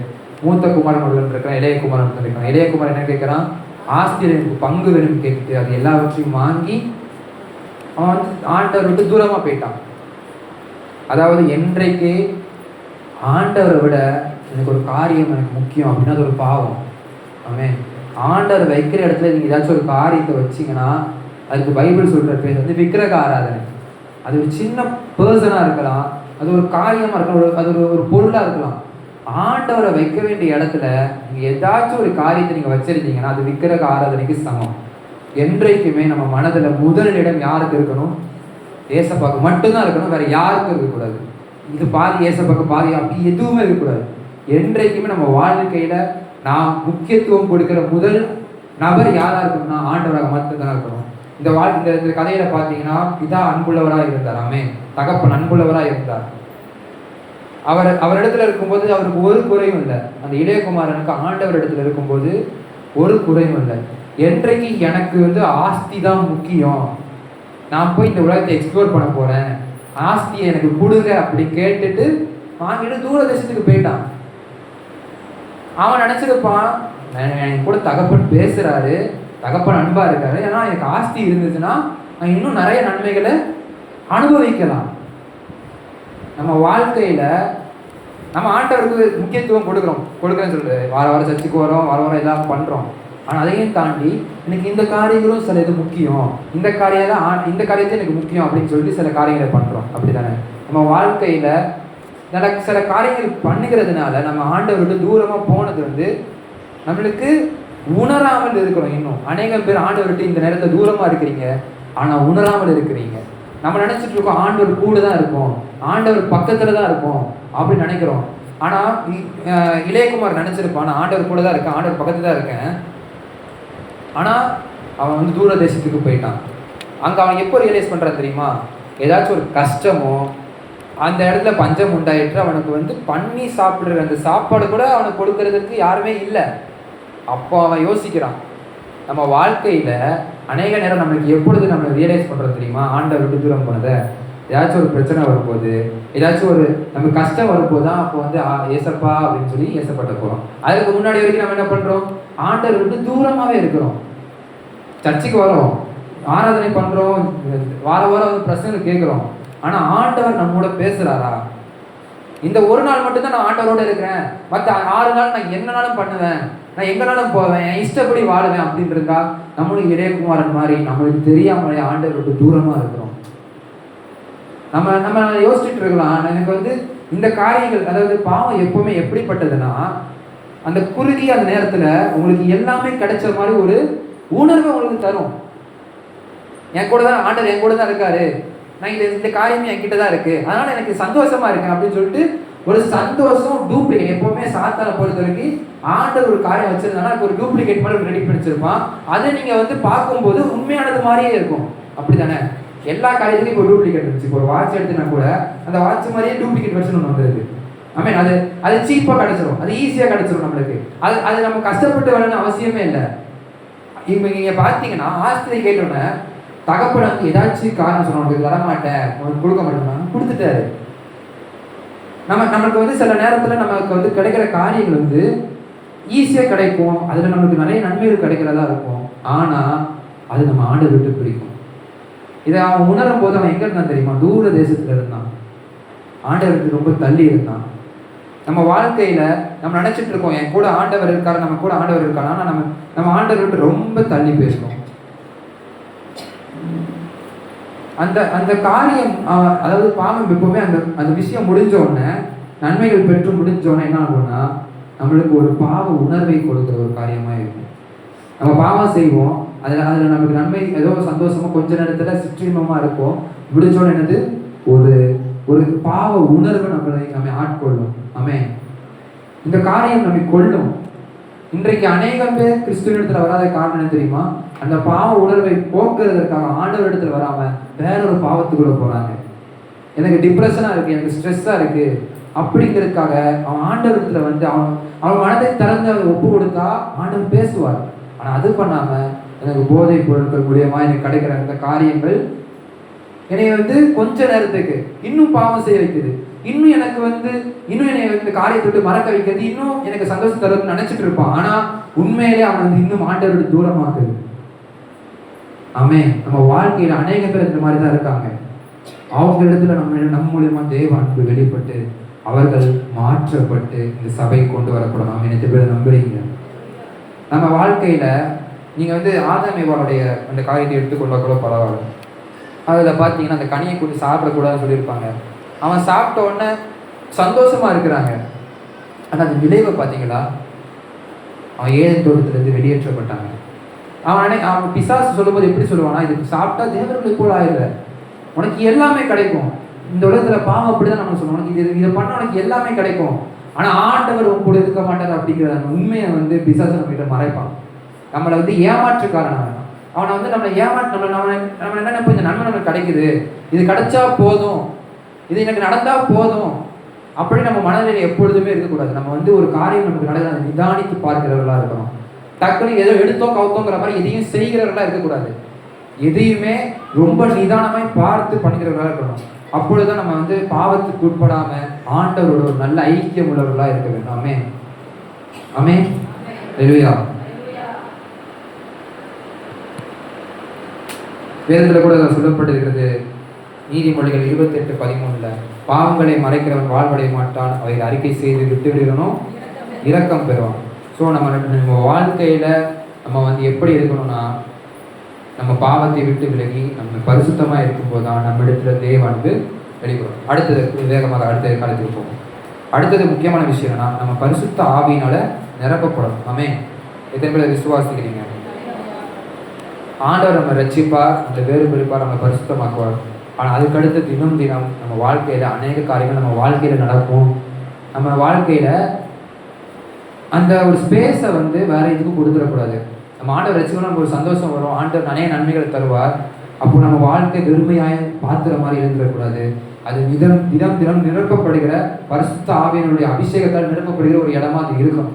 மூத்த குமாரன் ஒருவன் இருக்கிறான், இளையகுமாரன் இருக்கிறான். இளையகுமாரன் என்ன கேட்கிறான்? ஆஸ்தியில் எனக்கு பங்கு வேணும்னு கேட்டு அது எல்லாவற்றையும் வாங்கி அவன் ஆண்டவர் விட்டு தூரமா போயிட்டான். அதாவது என்றைக்கு ஆண்டவரை விட எனக்கு ஒரு காரியம் எனக்கு முக்கியம் அப்படின்னா அது ஒரு பாவம். ஆமென். ஆண்டவர் வைக்கிற இடத்துல நீங்க ஏதாச்சும் ஒரு காரியத்தை வச்சீங்கன்னா அதுக்கு பைபிள் சொல்ற பேர் விக்கிரக ஆராதனை. அது ஒரு சின்ன பர்சனா இருக்கலாம், அது ஒரு காரியமா இருக்கலாம், அது ஒரு பொருளா இருக்கலாம். ஆண்டவரை வைக்க வேண்டிய இடத்துல நீங்க ஏதாச்சும் ஒரு காரியத்தை நீங்க வச்சிருந்தீங்கன்னா அது விக்கிரக ஆராதனைக்கு சமம். என்றைக்குமே நம்ம மனதுல முதல் இடம் யாருக்கு இருக்கணும்? ஏசப்பாக்கு மட்டும்தான் இருக்கணும், வேற யாருக்கும் இருக்கக்கூடாது. இது பாதி ஏசப்பாக்கு பாதி அப்படி எதுவுமே இருக்கக்கூடாது. என்றைக்குமே நம்ம வாழ்க்கையில நாம் முக்கியத்துவம் கொடுக்கிற முதல் நபர் யாரா இருக்கணும்னா ஆண்டவராக மட்டும்தான் இருக்கணும். இந்த கதையில பாத்தீங்கன்னா பிதா அன்புள்ளவராக இருந்தார். ஆமென். தகப்பன் அன்புள்ளவராக இருந்தார். அவரிடத்துல இருக்கும்போது அவருக்கு ஒரு குறையும் இல்லை. அந்த இளையகுமாரனுக்கு ஆண்டவர் இடத்துல இருக்கும்போது ஒரு குறையும் இல்லை. என்றைக்கு எனக்கு ஆஸ்தி தான் முக்கியம், நான் போய் இந்த உலகத்தை எக்ஸ்ப்ளோர் பண்ண போறேன், ஆஸ்தியை எனக்கு கொடுங்க அப்படி கேட்டுட்டு வாங்கிட்டு தூர தேசத்துக்கு போயிட்டான். அவன் நினைச்சிருப்பான், என் கூட தகப்பன் பேசுறாரு, தகப்பன் அன்பா இருக்காரு, ஏன்னா எனக்கு ஆஸ்தி இருந்துச்சுன்னா நான் இன்னும் நிறைய நன்மைகளை அனுபவிக்கலாம். நம்ம வாழ்க்கையில நம்ம ஆண்டவருக்கு முக்கியத்துவம் கொடுக்குறேன்னு சொல்றது, வார வாரம் சர்ச்சுக்கு வரோம், வார வாரம் எல்லாம் பண்றோம். ஆனா அதையும் தாண்டி எனக்கு இந்த காரியங்களும் சில இது முக்கியம், இந்த காரியத்தை எனக்கு முக்கியம் அப்படின்னு சொல்லிட்டு சில காரியங்களை பண்றோம். அப்படித்தானே? நம்ம வாழ்க்கையில சில காரியங்கள் பண்ணுகிறதுனால நம்ம ஆண்டவருக்கு தூரமா போனது நம்மளுக்கு உணராமல் இருக்கிறோம். இன்னும் அநேகம் பேர் ஆண்டவர்கிட்ட இந்த நேரத்தில் தூரமா இருக்கிறீங்க, ஆனா உணராமல் இருக்கிறீங்க. நம்ம நினைச்சிட்டு இருக்கோம் ஆண்டவர் கூட தான் இருக்கும், ஆண்டவர் பக்கத்துல தான் இருக்கும் அப்படின்னு நினைக்கிறோம். ஆனா இளையகுமார் நினைச்சிருப்பான் ஆண்டவர் கூட தான் இருக்கேன், ஆண்டவர் பக்கத்துல தான் இருக்கேன். ஆனா அவன் தூர தேசத்துக்கு போயிட்டான். அங்க அவன் எப்போ ரியலைஸ் பண்றான் தெரியுமா? ஏதாச்சும் ஒரு கஷ்டமோ அந்த இடத்துல பஞ்சம் உண்டாயிட்டு அவனுக்கு பண்ணி சாப்பிடுற அந்த சாப்பாடு கூட அவனுக்கு கொடுக்கறதுக்கு யாருமே இல்லை. அப்போ அவன் யோசிக்கிறான். நம்ம வாழ்க்கையில அநேக நேரம் நம்மளுக்கு எப்பொழுது நம்ம ரியலைஸ் பண்றோம் தெரியுமா? ஆண்டவர் விட்டு தூரம் போனதை. ஏதாச்சும் ஒரு பிரச்சனை வரும்போது, ஏதாச்சும் ஒரு நமக்கு கஷ்டம் வரும்போது தான் அப்போ ஏசப்பா அப்படின்னு சொல்லி ஏசப்பட்ட போறோம். அதுக்கு முன்னாடி வரைக்கும் நம்ம என்ன பண்றோம்? ஆண்டவர் விட்டு தூரமாவே இருக்கிறோம். சர்ச்சுக்கு வரோம், ஆராதனை பண்றோம், வார வாரம் பிரச்சனை கேட்கிறோம். ஆனா ஆண்டவர் நம்மோட பேசுறாரா? இந்த ஒரு நாள் மட்டும்தான் நான் ஆண்டவரோட இருக்கிறேன், மற்ற 6 நாள் நான் என்னனாலும் பண்ணுவேன், நான் எங்கனாலும் போவேன், என் இஷ்டப்படி வாழுவேன் அப்படின்னு இருக்கா? நம்மளும் இளையகுமாரன் மாதிரி நம்மளுக்கு தெரியாமலே ஆண்டவர் விட்டு தூரமா இருக்கிறோம். நம்ம யோசிச்சுட்டு இருக்கலாம், எனக்கு இந்த காரியங்கள், அதாவது பாவம் எப்பவுமே எப்படிப்பட்டதுன்னா, அந்த குறுகிய அந்த நேரத்துல உங்களுக்கு எல்லாமே கிடைச்ச மாதிரி ஒரு உணர்வை உங்களுக்கு தரும். என் கூட தான் ஆண்டவர், என் கூட தான் இருக்காரு, நான் இந்த காரியமே என்கிட்ட தான் இருக்கு, அதனால எனக்கு சந்தோஷமா இருக்கேன் அப்படின்னு சொல்லிட்டு ஒரு சந்தோஷம் டூப்ளிகேட். எப்பவுமே சாத்தான பொறுத்த வரைக்கும் ஆண்டவர் ஒரு காரியம் வச்சிருந்தாங்கன்னா ஒரு டூப்ளிகேட் மாதிரி ரெடி பண்ணிச்சிருப்பான். அதை நீங்க வந்து பார்க்கும்போது உண்மையானது மாதிரியே இருக்கும். அப்படித்தானே? எல்லா காரியத்துலையும் இப்போ டூப்ளிகேட் இருந்துச்சு. இப்போ ஒரு வாட்ச் எடுத்துனா கூட அந்த வாட்ச் மாதிரியே டூப்ளிகேட் வெர்ஷன் ஒன்று வந்துருக்கு. மீன் அது சீப்பாக கிடைச்சிரும், அது ஈஸியாக கிடைச்சிரும் நம்மளுக்கு. அது நம்ம கஷ்டப்பட்டு வரணும்னு அவசியமே இல்லை. இப்போ நீங்கள் பார்த்தீங்கன்னா ஆஸ்திரியை கேட்டோன்னே தகப்பட வந்து ஏதாச்சும் காரணம் சொன்னவங்களுக்கு வரமாட்டேன், உனக்கு கொடுக்க மாட்டேன்னா கொடுத்துட்டாரு. நமக்கு வந்து சில நேரத்தில் நமக்கு வந்து கிடைக்கிற காரியங்கள் வந்து ஈஸியாக கிடைக்கும், அதில் நமக்கு நிறைய நன்மைகள் கிடைக்கிறதா இருக்கும். ஆனால் அது நம்ம ஆண்டை விட்டு பிடிக்கும். இதை அவன் உணரும் போது அவன் எங்கே இருந்தான் தெரியுமா? தூர தேசத்தில் இருந்தான், ஆண்டவருக்கு ரொம்ப தள்ளி இருந்தான். நம்ம வாழ்க்கையில் நம்ம நினச்சிட்டு இருக்கோம் என் கூட ஆண்டவர் இருக்காரு, நம்ம கூட ஆண்டவர் இருக்காரு. ஆனால் நம்ம ஆண்டவர் விட்டு ரொம்ப தள்ளி பேசணும். அந்த காரியம், அதாவது பாவம் எப்பவுமே அந்த விஷயம் முடிஞ்ச உடனே, நன்மைகள் பெற்று முடிஞ்ச உடனே என்ன ஆகும்னா நம்மளுக்கு ஒரு பாவ உணர்வை கொடுக்குற ஒரு காரியமாக இருக்கும். நம்ம பாவம் செய்வோம், அதில் நமக்கு நன்மை ஏதோ சந்தோஷமா கொஞ்ச நேரத்தில் சிற்றின்பமாக இருக்கும். முடிஞ்சோன்னு என்னது ஒரு பாவ உணர்வு நம்ம ஆட்கொள்ளும். ஆமென். இந்த காரியம் நம்மை கொள்ளும். இன்றைக்கு அநேகம் பேர் கிறிஸ்துவனிடத்தில் வராத காரணம் என்ன தெரியுமா? அந்த பாவ உணர்வை போக்குறதற்காக ஆண்டவர் இடத்துல வராம வேற ஒரு பாவத்துக்குள்ள போறாங்க. எனக்கு டிப்ரெஷனா இருக்கு, எனக்கு ஸ்ட்ரெஸ்ஸா இருக்கு அப்படிங்கிறதுக்காக அவன் ஆண்டவர் இடத்துல வந்து அவன் மனதை திறந்து ஒப்பு கொடுத்தா ஆண்டவர் பேசுவார். ஆனா அது பண்ணாம எனக்கு போதை பொருட்கள் மூலியமா எனக்கு கிடைக்கிற அந்த காரியங்கள் என்னை வந்து கொஞ்ச நேரத்துக்கு இன்னும் பாவம் செய்ய வைக்குது, இன்னும் எனக்கு வந்து இன்னும் என்னை இந்த காரியத்தை விட்டு மறக்க வைக்கிறது, இன்னும் எனக்கு சந்தோஷம் தருவதுன்னு நினைச்சிட்டு இருப்பான். ஆனா உண்மையிலே அவன் வந்து இன்னும் ஆண்டவரோட தூரமாக்குது. ஆமென். நம்ம வாழ்க்கையில அநேக பேர் இந்த மாதிரி தான் இருக்காங்க. அவங்க இடத்துல நம்ம மூலியமா தேவ அன்பு வெளிப்பட்டு அவர்கள் மாற்றப்பட்டு இந்த சபை கொண்டு வரப்படும். நாம் என்ன பேர் நம்புறீங்க? நம்ம வாழ்க்கையில நீங்க வந்து ஆதாம் ஏவாளுடைய அந்த காரியத்தை எடுத்துக்கொள்ள கூட பரவாயில்ல. அதில் பார்த்தீங்கன்னா அந்த கனியை கூட்டி சாப்பிடக்கூடாதுன்னு சொல்லியிருப்பாங்க. அவன் சாப்பிட்ட உடனே சந்தோஷமா இருக்கிறாங்க. ஆனால் அந்த விளைவை பார்த்தீங்களா? அவன் ஏதேன் தோட்டத்திலிருந்து வெளியேற்றப்பட்டாங்க. அவன் பிசாசு சொல்லும்போது எப்படி சொல்லுவானா, இதுக்கு சாப்பிட்டா தேவர்களை போல ஆயிடுற, உனக்கு எல்லாமே கிடைக்கும். இந்த உலகத்துல பாவம் அப்படிதான் நம்ம சொல்லுவோம், உனக்கு இதை பண்ண உனக்கு எல்லாமே கிடைக்கும். ஆனா ஆண்டவர் உன் கூட இருக்க மாட்டார் அப்படிங்கிற அந்த உண்மையை வந்து பிசாசு நம்ம கிட்ட மறைப்பான். நம்மளை வந்து ஏமாற்றுக்காரன். அவனை வந்து நம்மளை நம்ம என்ன நினைப்போம், இந்த நன்மை நமக்கு கிடைக்குது, இது கிடைச்சா போதும், இது எனக்கு நடந்தா போதும் அப்படி நம்ம மனநிலையில் எப்பொழுதுமே இருக்கக்கூடாது. நம்ம வந்து ஒரு காரியம் நமக்கு நடக்குது நிதானித்து பார்க்கிறவர்களா இருக்கணும். டக்குனு ஏதோ எடுத்தோம் கவுத்தோங்கிற மாதிரி எதையும் செய்கிறவர்களா இருக்கக்கூடாது. எதையுமே ரொம்ப நிதானமாய் பார்த்து பண்ணுகிறவர்களா இருக்கணும். அப்பொழுதுதான் நம்ம வந்து பாவத்துக்கு உட்படாம ஆண்டவரோட ஒரு நல்ல ஐக்கியம் உள்ளவர்களா இருக்க வேண்டும். ஆமென். ஆமென். ஹல்லேலூயா. வேதத்தில் கூட சொல்லப்பட்டிருக்கிறது, நீதிமொழிகள் 28:13, பாவங்களை மறைக்கிறவன் வாழ்வடைய மாட்டான், அவை அறிக்கை செய்து விட்டு விடுகிறனும் இரக்கம் பெறுவான். ஸோ நம்ம வாழ்க்கையில் நம்ம வந்து எப்படி இருக்கணும்னா, நம்ம பாவத்தை விட்டு விலகி நம்ம பரிசுத்தமாக இருக்கும்போது தான் நம்ம இடத்துல தேவ அன்பு வெளிப்படும். அடுத்தது வேகமாக அடுத்த காலத்துக்கு போகும். அடுத்தது முக்கியமான விஷயம் என்னன்னா, நம்ம பரிசுத்த ஆவியினால நிரப்பப்படும். ஆமென். எத்தனை பேர் விசுவாசிக்கிறீங்க? ஆண்டவர் நம்ம ரட்சிப்பார், அந்த வேறு பிரிப்பார், நம்ம பரிசுத்தமாக்குவார். ஆனால் அதுக்கடுத்து தினம் தினம் நம்ம வாழ்க்கையில் அநேக காரியங்கள் நம்ம வாழ்க்கையில் நடக்கும். நம்ம வாழ்க்கையில் அந்த ஒரு ஸ்பேஸை வந்து வேற எதுக்கும் கொடுத்துடக்கூடாது. நம்ம ஆண்டவர் ரட்சிக்கணும், நமக்கு ஒரு சந்தோஷம் வரும், ஆண்டவர் நிறைய நன்மைகளை தருவார். அப்போ நம்ம வாழ்க்கை வெறுமையாய் பாத்துற மாதிரி இருந்துடக்கூடாது. அது தினம் தினம் நிரப்பப்படுகிற பரிசுத்த ஆவியினுடைய அபிஷேகத்தால் நிரப்பப்படுகிற ஒரு இடமா அது இருக்கணும்.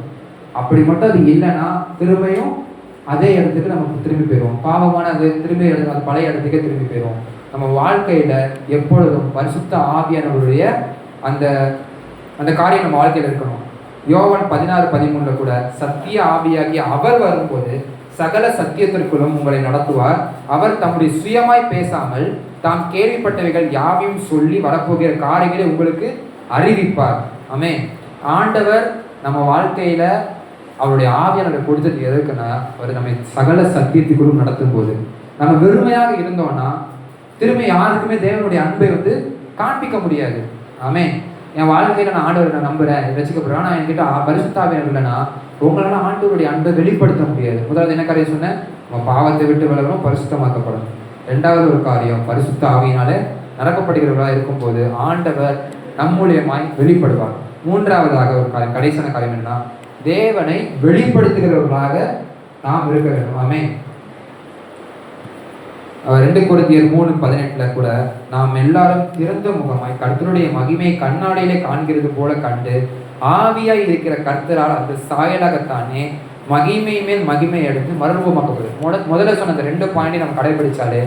அப்படி மட்டும் அது இல்லைன்னா திரும்பியும் அதே இடத்துக்கு நம்ம திரும்பி போயிடுவோம். பாவமான அது திரும்பி அது பழைய இடத்துக்கே திரும்பி போயிடுவோம். நம்ம வாழ்க்கையில எப்பொழுதும் பரிசுத்த ஆவியானவருடைய அந்த அந்த காரியம் நம்ம வாழ்க்கையில் இருக்கணும். யோவான் 16:13 கூட, சத்திய ஆவியாகி அவர் வரும்போது சகல சத்தியத்திற்குள்ளும் உங்களை நடத்துவார், அவர் தம்முடைய சுயமாய் பேசாமல் தாம் கேள்விப்பட்டவைகள் யாவையும் சொல்லி வரப்போகிற காரியங்களை உங்களுக்கு அறிவிப்பார். ஆமென். ஆண்டவர் நம்ம வாழ்க்கையில அவருடைய ஆவியானவர் கொடுத்தது எதற்குன்னா, அவர் நம்மை சகல சத்தியத்துக்குள்ளும் நடத்தும் போது. நம்ம வெறுமையாக இருந்தோம்னா திரும்ப யாருக்குமே தேவனுடைய அன்பை வந்து காண்பிக்க முடியாது. ஆமென். என் வாழ்க்கையில் நான் ஆண்டவரை நான் நம்புகிறேன் ரசிக்கப்படுறேன், ஆனால் என்கிட்ட பரிசுத்த ஆவியானவர் இல்லைன்னா உங்களால் ஆண்டவருடைய அன்பை வெளிப்படுத்த முடியாது. முதலாவது என்ன காரியம் சொன்னேன்? நம்ம பாவத்தை விட்டு விலகணும், பரிசுத்தமாக்கப்படணும். ரெண்டாவது ஒரு காரியம், பரிசுத்த ஆவியினால நிரப்பப்படுகிறவர்களாக இருக்கும்போது ஆண்டவர் நம்மூலியமாய் வெளிப்படுவார். மூன்றாவதாக ஒரு காரியம், கடைசியான காரியம் என்னன்னா, தேவனை வெளிப்படுத்துகிறவர்களாக நாம் இருக்க வேண்டும். ஆமென். 2 கொரிந்தியர் 3:18 கூட நாம் எல்லாரும் திறந்த முகமாய் கர்த்தருடைய மகிமையை கண்ணாடியிலே காண்கிறது போல கண்டு ஆவியாய் இருக்கிற கர்த்தரால் அந்த சாயலாகத்தானே மகிமை மேல் மகிமை எடுத்து மறுரூபமாக்கப்படுது. முதல்ல சொன்ன அந்த 2 பாயிண்டையும் நம்ம கடைபிடிச்சாலே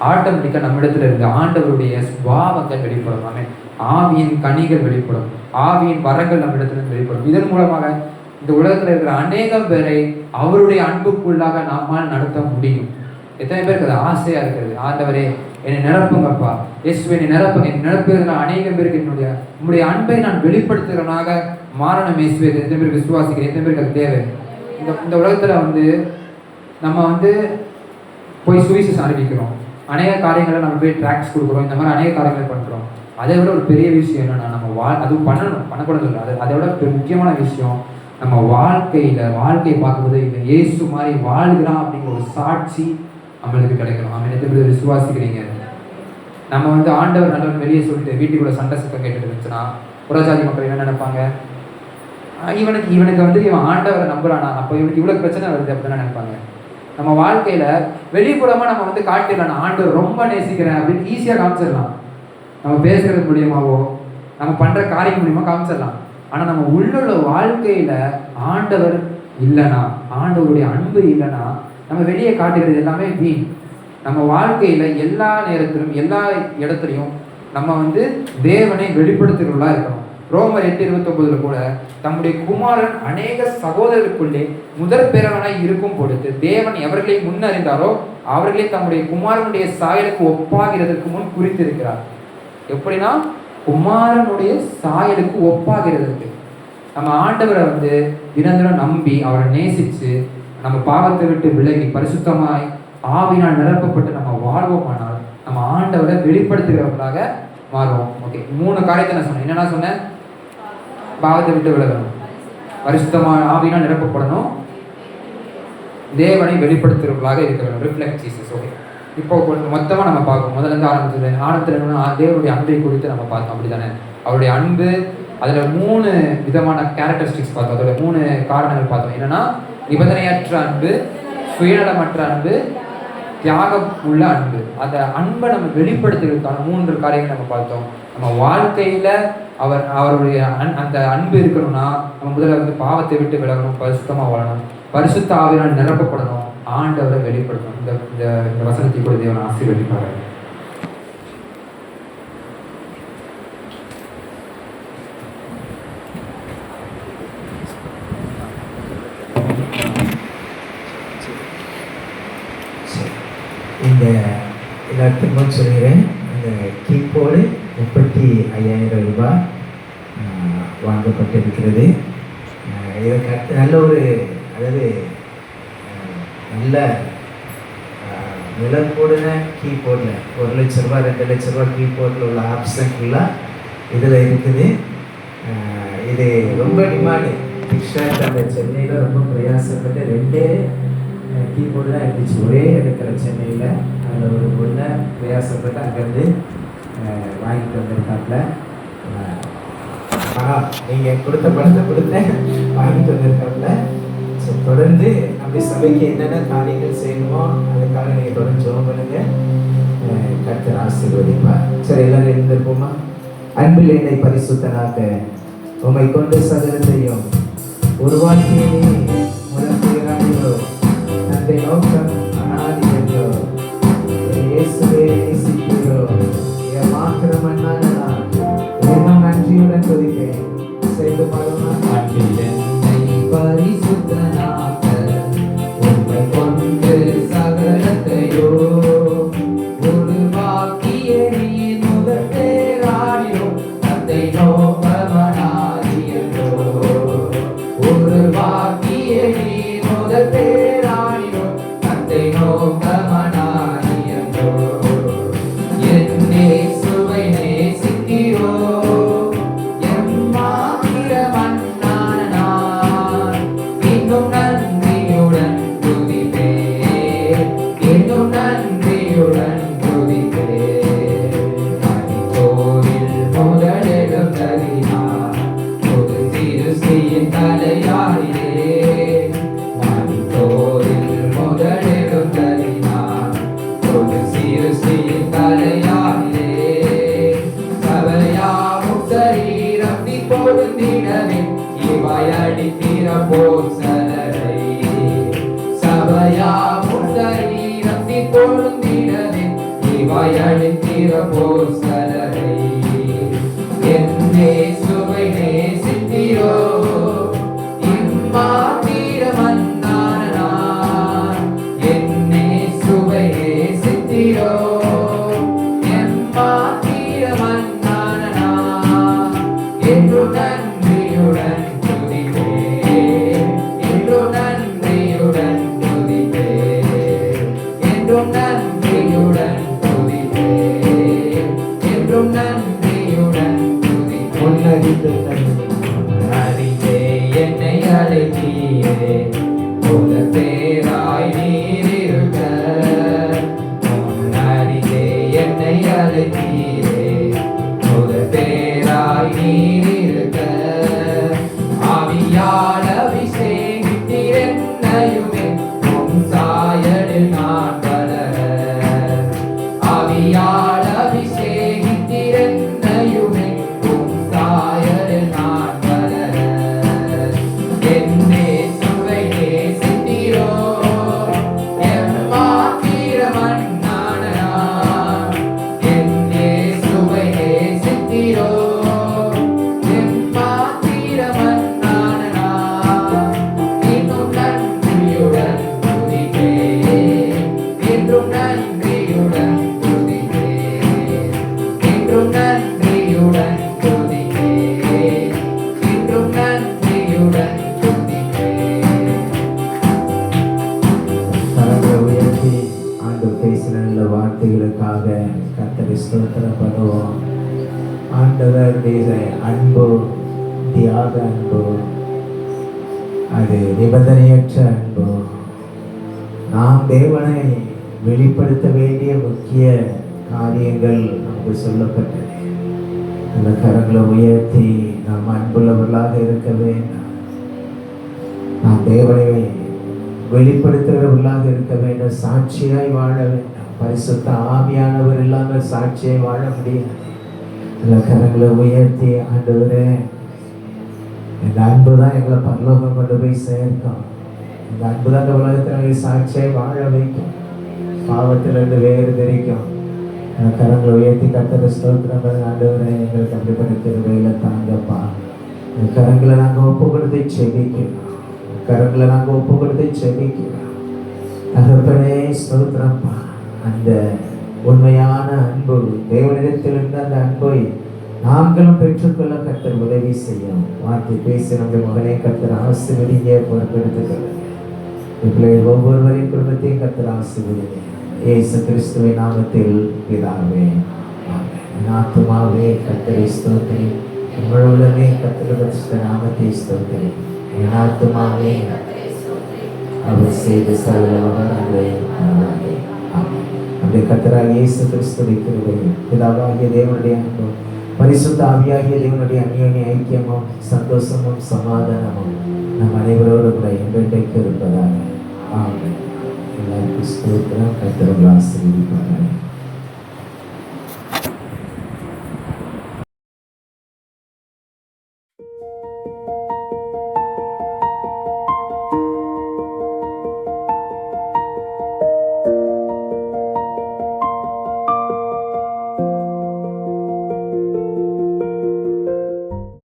ஆட்டோமேட்டிக்கா நம்மிடத்துல இருந்து ஆண்டவருடைய சுபாவங்கள் வெளிப்படும். ஆமென். ஆவியின் கனிகள் வெளிப்படும், ஆவியின் வரங்கள் நம்மிடத்திலிருந்து வெளிப்படும். இதன் மூலமாக இந்த உலகத்துல இருக்கிற அநேகம் பேரை அவருடைய அன்புக்குள்ளாக நம்மால் நடத்த முடியும். எத்தனை பேருக்கு அது ஆசையா இருக்கிறது? ஆண்டவரே என்னை நிரப்புங்கப்பா, இயேசுவே என்னை நிரப்புங்க. என்னை நிரப்புகிறதுனால அநேகம் பேருக்கு உங்களுடைய அன்பை நான் வெளிப்படுத்துகிறவனாக மாறணும் இயேசுவே. எத்தனை பேருக்கு விசுவாசிக்கிறேன்? எத்தனை பேருக்கு அது தேவை? இந்த உலகத்துல நம்ம போய் சுவிசேஷம் அறிவிக்கிறோம், அநேக காரியங்களை நம்ம போய் ட்ராக்ஸ் கொடுக்குறோம், இந்த மாதிரி அநேக காரியங்களை பண்ணுறோம். அதை விட ஒரு பெரிய விஷயம் என்னன்னா, நம்ம அதுவும் பண்ணக்கூடாது இல்லை, அதை விட முக்கியமான விஷயம் நம்ம வாழ்க்கையை பார்க்கும்போது இந்த இயேசு மாதிரி வாழ்கிறான் அப்படிங்கிற ஒரு சாட்சி நம்மளுக்கு கிடைக்கணும். அவன் எத்தனை பேர் விசுவாசிக்கிறீங்க? நம்ம ஆண்டவர் நல்லவன் வெளியே சொல்லிட்டு வீட்டுக்குள்ள சண்டை சத்தம் கேட்டுட்டு இருந்துச்சுன்னா புறஜாதி மக்கள் என்ன நினைப்பாங்க? இவனுக்கு இவன் ஆண்டவரை நம்புறானா, அப்போ இவனுக்கு இவ்வளவு பிரச்சனை வருது அப்படின்னு நினைப்பாங்க. நம்ம வாழ்க்கையில வெளிப்புறமா நம்ம காட்டிடலாம் ஆண்டவர் ரொம்ப நேசிக்கிறேன் அப்படின்னு ஈஸியா காமிச்சிடலாம். நம்ம பேசுறது மூலியமாவோ நம்ம பண்ற காரியம் மூலியமா காமிச்சிடலாம். ஆனா நம்ம உள்ள வாழ்க்கையில ஆண்டவர் இல்லைன்னா, ஆண்டவருடைய அன்பு இல்லைன்னா நம்ம வெளியே காட்டுகிறது எல்லாமே வீண். நம்ம வாழ்க்கையில எல்லா நேரத்திலும் எல்லா இடத்துலையும் நம்ம தேவனை வெளிப்படுத்துகிறவர்களா இருக்கணும். ரோமர் 8:29 கூட தம்முடைய குமாரன் அநேக சகோதரருக்குள்ளே முதற் பேரவனாய் இருக்கும் பொழுது தேவன் எவர்களை முன்னறிந்தாரோ அவர்களை தம்முடைய குமாரனுடைய சாயலுக்கு ஒப்பாகிறதற்கு முன் குறித்திருக்கிறார். எப்படின்னா குமாரனுடைய சாயலுக்கு ஒப்பாகிறதற்கு. நம்ம ஆண்டவரை தினம் நம்பி அவரை நேசிச்சு நம்ம பாவத்தை விட்டு விலகி பரிசுத்தமாய் ஆவினால் நிரப்பப்பட்டு நம்ம வாழ்வோமானால் நம்ம ஆண்டவரை வெளிப்படுத்துகிறவர்களாக மாறுவோம். ஓகே, 3 காரியத்தை நான் சொன்னேன். என்னன்னா சொன்னேன்? பாவத்தை விட்டு விலகணும், பரிசுத்தமான ஆவியினால் நிரப்பப்படணும், தேவனை வெளிப்படுத்துகிறவர்களாக இருக்க வேண்டும், ரிஃப்ளெக்ட் ஜீசஸ். ஓகே, இப்போ மொத்தமாக நம்ம பார்ப்போம். முதல்ல ஆரம்பத்தில் என்னன்னா தேவனுடைய அன்பை குறித்து நம்ம பார்த்தோம், அப்படித்தானே? அவருடைய அன்பு, அதில் 3 விதமான கேரக்டரிஸ்டிக்ஸ் பார்த்தோம், அதோட 3 காரணங்கள் பார்த்தோம். என்னன்னா நிபந்தனையற்ற அன்பு, சுயநலமற்ற அன்பு, தியாகம் உள்ள அன்பு. அந்த அன்பை நம்ம வெளிப்படுத்துவதற்கான 3 காரியங்கள் நம்ம பார்த்தோம். நம்ம வாழ்க்கையில அவருடைய அந்த அன்பு இருக்கணும்னா நம்ம முதல்ல பாவத்தை விட்டு விலகணும், பரிசுத்தமாக வாழணும், பரிசுத்த ஆவியினால் நிரப்பப்படணும், ஆண்டவரை வெளிப்படுத்தணும். இந்த வசனத்தை கூட தேவன் ஆசீர்வதிப்பார். இந்த எல்லாத்துக்கும் சொல்கிறேன், இந்த கீபோர்டு 35,000 ரூபாய் வாங்கப்பட்டிருக்கிறது. இதற்கு நல்ல ஒரு நல்ல விலங்கூடின கீபோர்டில் 1 லட்ச ரூபா 2 லட்ச ரூபா கீபோர்டில் உள்ள ஆப்ஷன் ஃபுல்லாக இதில் இருக்குது. இது ரொம்ப டிமாண்டு. பிக்ஷாட் அந்த சென்னையில் ரொம்ப பிரயாசப்பட்டு 2 கீபோர்டு தான் இருந்துச்சு ஒரே இடத்துல சென்னையில். அதில் ஒரு பொண்ணை பிரயாசப்பட்டு அங்கேருந்து வாங்கிட்டு வந்திருக்காப்புல. ஆனால் நீங்கள் கொடுத்த பணத்தை கொடுத்த வாங்கிட்டு வந்திருக்காப்புல. ஸோ தொடர்ந்து அப்படி சபைக்கு என்னென்ன காரியங்கள் செய்யணுமோ அதுக்காக நீங்கள் தொடர்ந்து ஜெபம் பண்ணுங்க, கர்த்தர் ஆசீர்வதிப்பார். சரி, எல்லாரும் இருந்திருப்போமா? அன்பில் என்னை பரிசுத்தனாக உம்மை கொண்டு சகலத்தையும் உருவாக்கியே முழங்குகிறார்களோ தந்தை நோக்கம் அனாதி என்றோ இயேசுவே நேசிக்கிறோ மாத்திரமன்னான நான் இன்னும் நன்றியுடன் துதிப்பேன். சேர்ந்து பாடுமா? அன்பில் என்னை பரிசுத்தனாக உம்மை கொண்டு சகலத்தையோ உருவாக்கியே முதற் பேராடியோ தந்தை நோக்கமனாதி என்றோ உருவாக்கியே முதற் பேராடியோ தந்தை நோக்கமனாதி என்றோ என்னை சுவை நேசிக்கிறோ என் இன்னும் நன்றியுடன் துதிப்பேன், இன்னும் நன்றியுடன் துதிப்பேன். மரித்தோரில் முதலெழுந்ததினார் புது சிருஷ்டியின் தலையாயிலே. மரித்தோரில் முதலெழுந்ததினார் புது சிருஷ்டியின் தலையாயிலே. சபையாவும் சரீரம் நீ பொருந்திடவே இவாய் அடிக்கிற போசலரை. சபையாவும் சரீரம் நீ பொருந்திடவே இவாய் அடிக்கிற போசலரை. என்னே சுவை நேசித்தீரோ இம்மாத்திரமன்னான நான். என்னே சுவை நேசித்தீரோ எம்மாத்திரமன்னான நான். என்றும் நன்றியுடன் துதிப்பேன், என்றும் நன்றியுடன் துதிப்பேன், என்றும் நன்றியுடன் துதிப்பேன், என்றும் நன்றியுடன் துதிப்பேன். முன்னறிந்து அறிந்தே என்னை அழைத்தீரே, உத பேராய் நீர் இருக்க. அறிந்தே என்னை அழைத்தீரே, உத பேராய் நீர் இருக்க. ஆவியால் அபிஷேகித்தீர் என்னையுமே உம் சாயலில் நான் வளர. ஆவியால் அபிஷேகித்தீர் என்னையுமே உம் சாயலில் நான் வளர. என்னே சுவை நேசித்தீரோ எம்மாத்திரமன்னான நான். என்னே சுவை நேசித்தீரோ எம்மாத்திரமன்னான நான். இன்னும் நன்றியுடன் துதிப்பேன், என்றும் நன்றியுடன் துதிப்பேன், என்றும் நன்றியுடன் துதிப்பேன், என்றும் நன்றியுடன் துதிப்பேன். கரங்களை உயர்த்தி ஆண்டவர் பேசின நல்ல வார்த்தைகளுக்காக கர்த்தரை ஸ்தோத்திரம் பண்ணுவோம். ஆண்டவர் அன்பு, தியாக அன்பு, அது நிபந்தனையற்ற அன்பு. நாம் தேவனை வெளிப்படுத்த வேண்டிய முக்கிய காரியங்கள் நமக்கு சொல்லப்பட்டது. அந்த கரங்களை உயர்த்தி நாம் அன்புள்ளவர்களாக இருக்க வேண்டும். நாம் தேவனை வெளிப்படுத்துகிறவர்களாக இருக்க வேண்டும். சாட்சியாய் வாழ வேண்டும். பரிசுத்த ஆவியானவர் இல்லாமல் சாட்சியாய் வாழ முடியாது. அந்த கரங்களை உயர்த்தி ஆண்டவரே, இந்த அன்பு தான் எங்களை பரலோகம் கொண்டு போய் சேர்க்கும். இந்த அன்பு தான் இந்த உலகத்தில் சாட்சியாய் வாழ வைக்கும், பாவத்திலிருந்து வேறு தெரிக்கும். அந்த கரங்களை உயர்த்தி கர்த்தரை ஸ்தோத்திரம் பண்ணுங்க. ஆண்டவரே, எங்களுக்கு அப்படிப்பட்ட கிருபையில தாங்கப்பா. இந்த கரங்களை நாங்கள் ஒப்பு கொடுத்து செபிக்கிறோம். கரங்களை நாங்கள் ஒப்பு கொடுத்து செபிக்கிறோம். தகப்பனே ஸ்தோத்திரப்பா. அந்த உண்மையான அன்பு, தேவனிடத்திலிருந்து அந்த அன்பை நாங்களும் பெற்றுக்கொள்ள கர்த்தர் உதவி செய்யும். வார்த்தை பேசி நம்முடைய மகனை கர்த்தர் ஆசீர்வதிங்க, பொறுப்பெடுத்துக்கொள்ளுங்க. பிள்ளைகள் ஒவ்வொருவரையும் குடும்பத்தையும் கர்த்தர் ஆசீர்வதிங்க. இயேசு கிறிஸ்துவின் நாமத்தில் பிதாவே, ஆமென். என் ஆத்துமாவே கர்த்தரை ஸ்தோத்திரி, உங்களுடனே கர்த்தர் பரிசுத்த நாமத்தை ஸ்தோத்திரி. என் ஆத்துமாவே அவர் செய்த சகல உபகாரங்களையும் மறவாதே. ஆமென். நம்முடைய கர்த்தராகிய இயேசு கிறிஸ்துவின் கிருபையும் பிதாவாகிய தேவனுடைய அன்பும் பரிசுத்த ஆவியாகிய தேவனுடைய அந்யோன்ய ஐக்கியமும் சந்தோஷமும் சமாதானமும் நம் அனைவரோடு கூட என்றைக்கு இருப்பதாக. ஆமென். எல்லாருக்கும் ஸ்தோத்திரம். கர்த்தர் ஆசீர்வதிப்பாராக.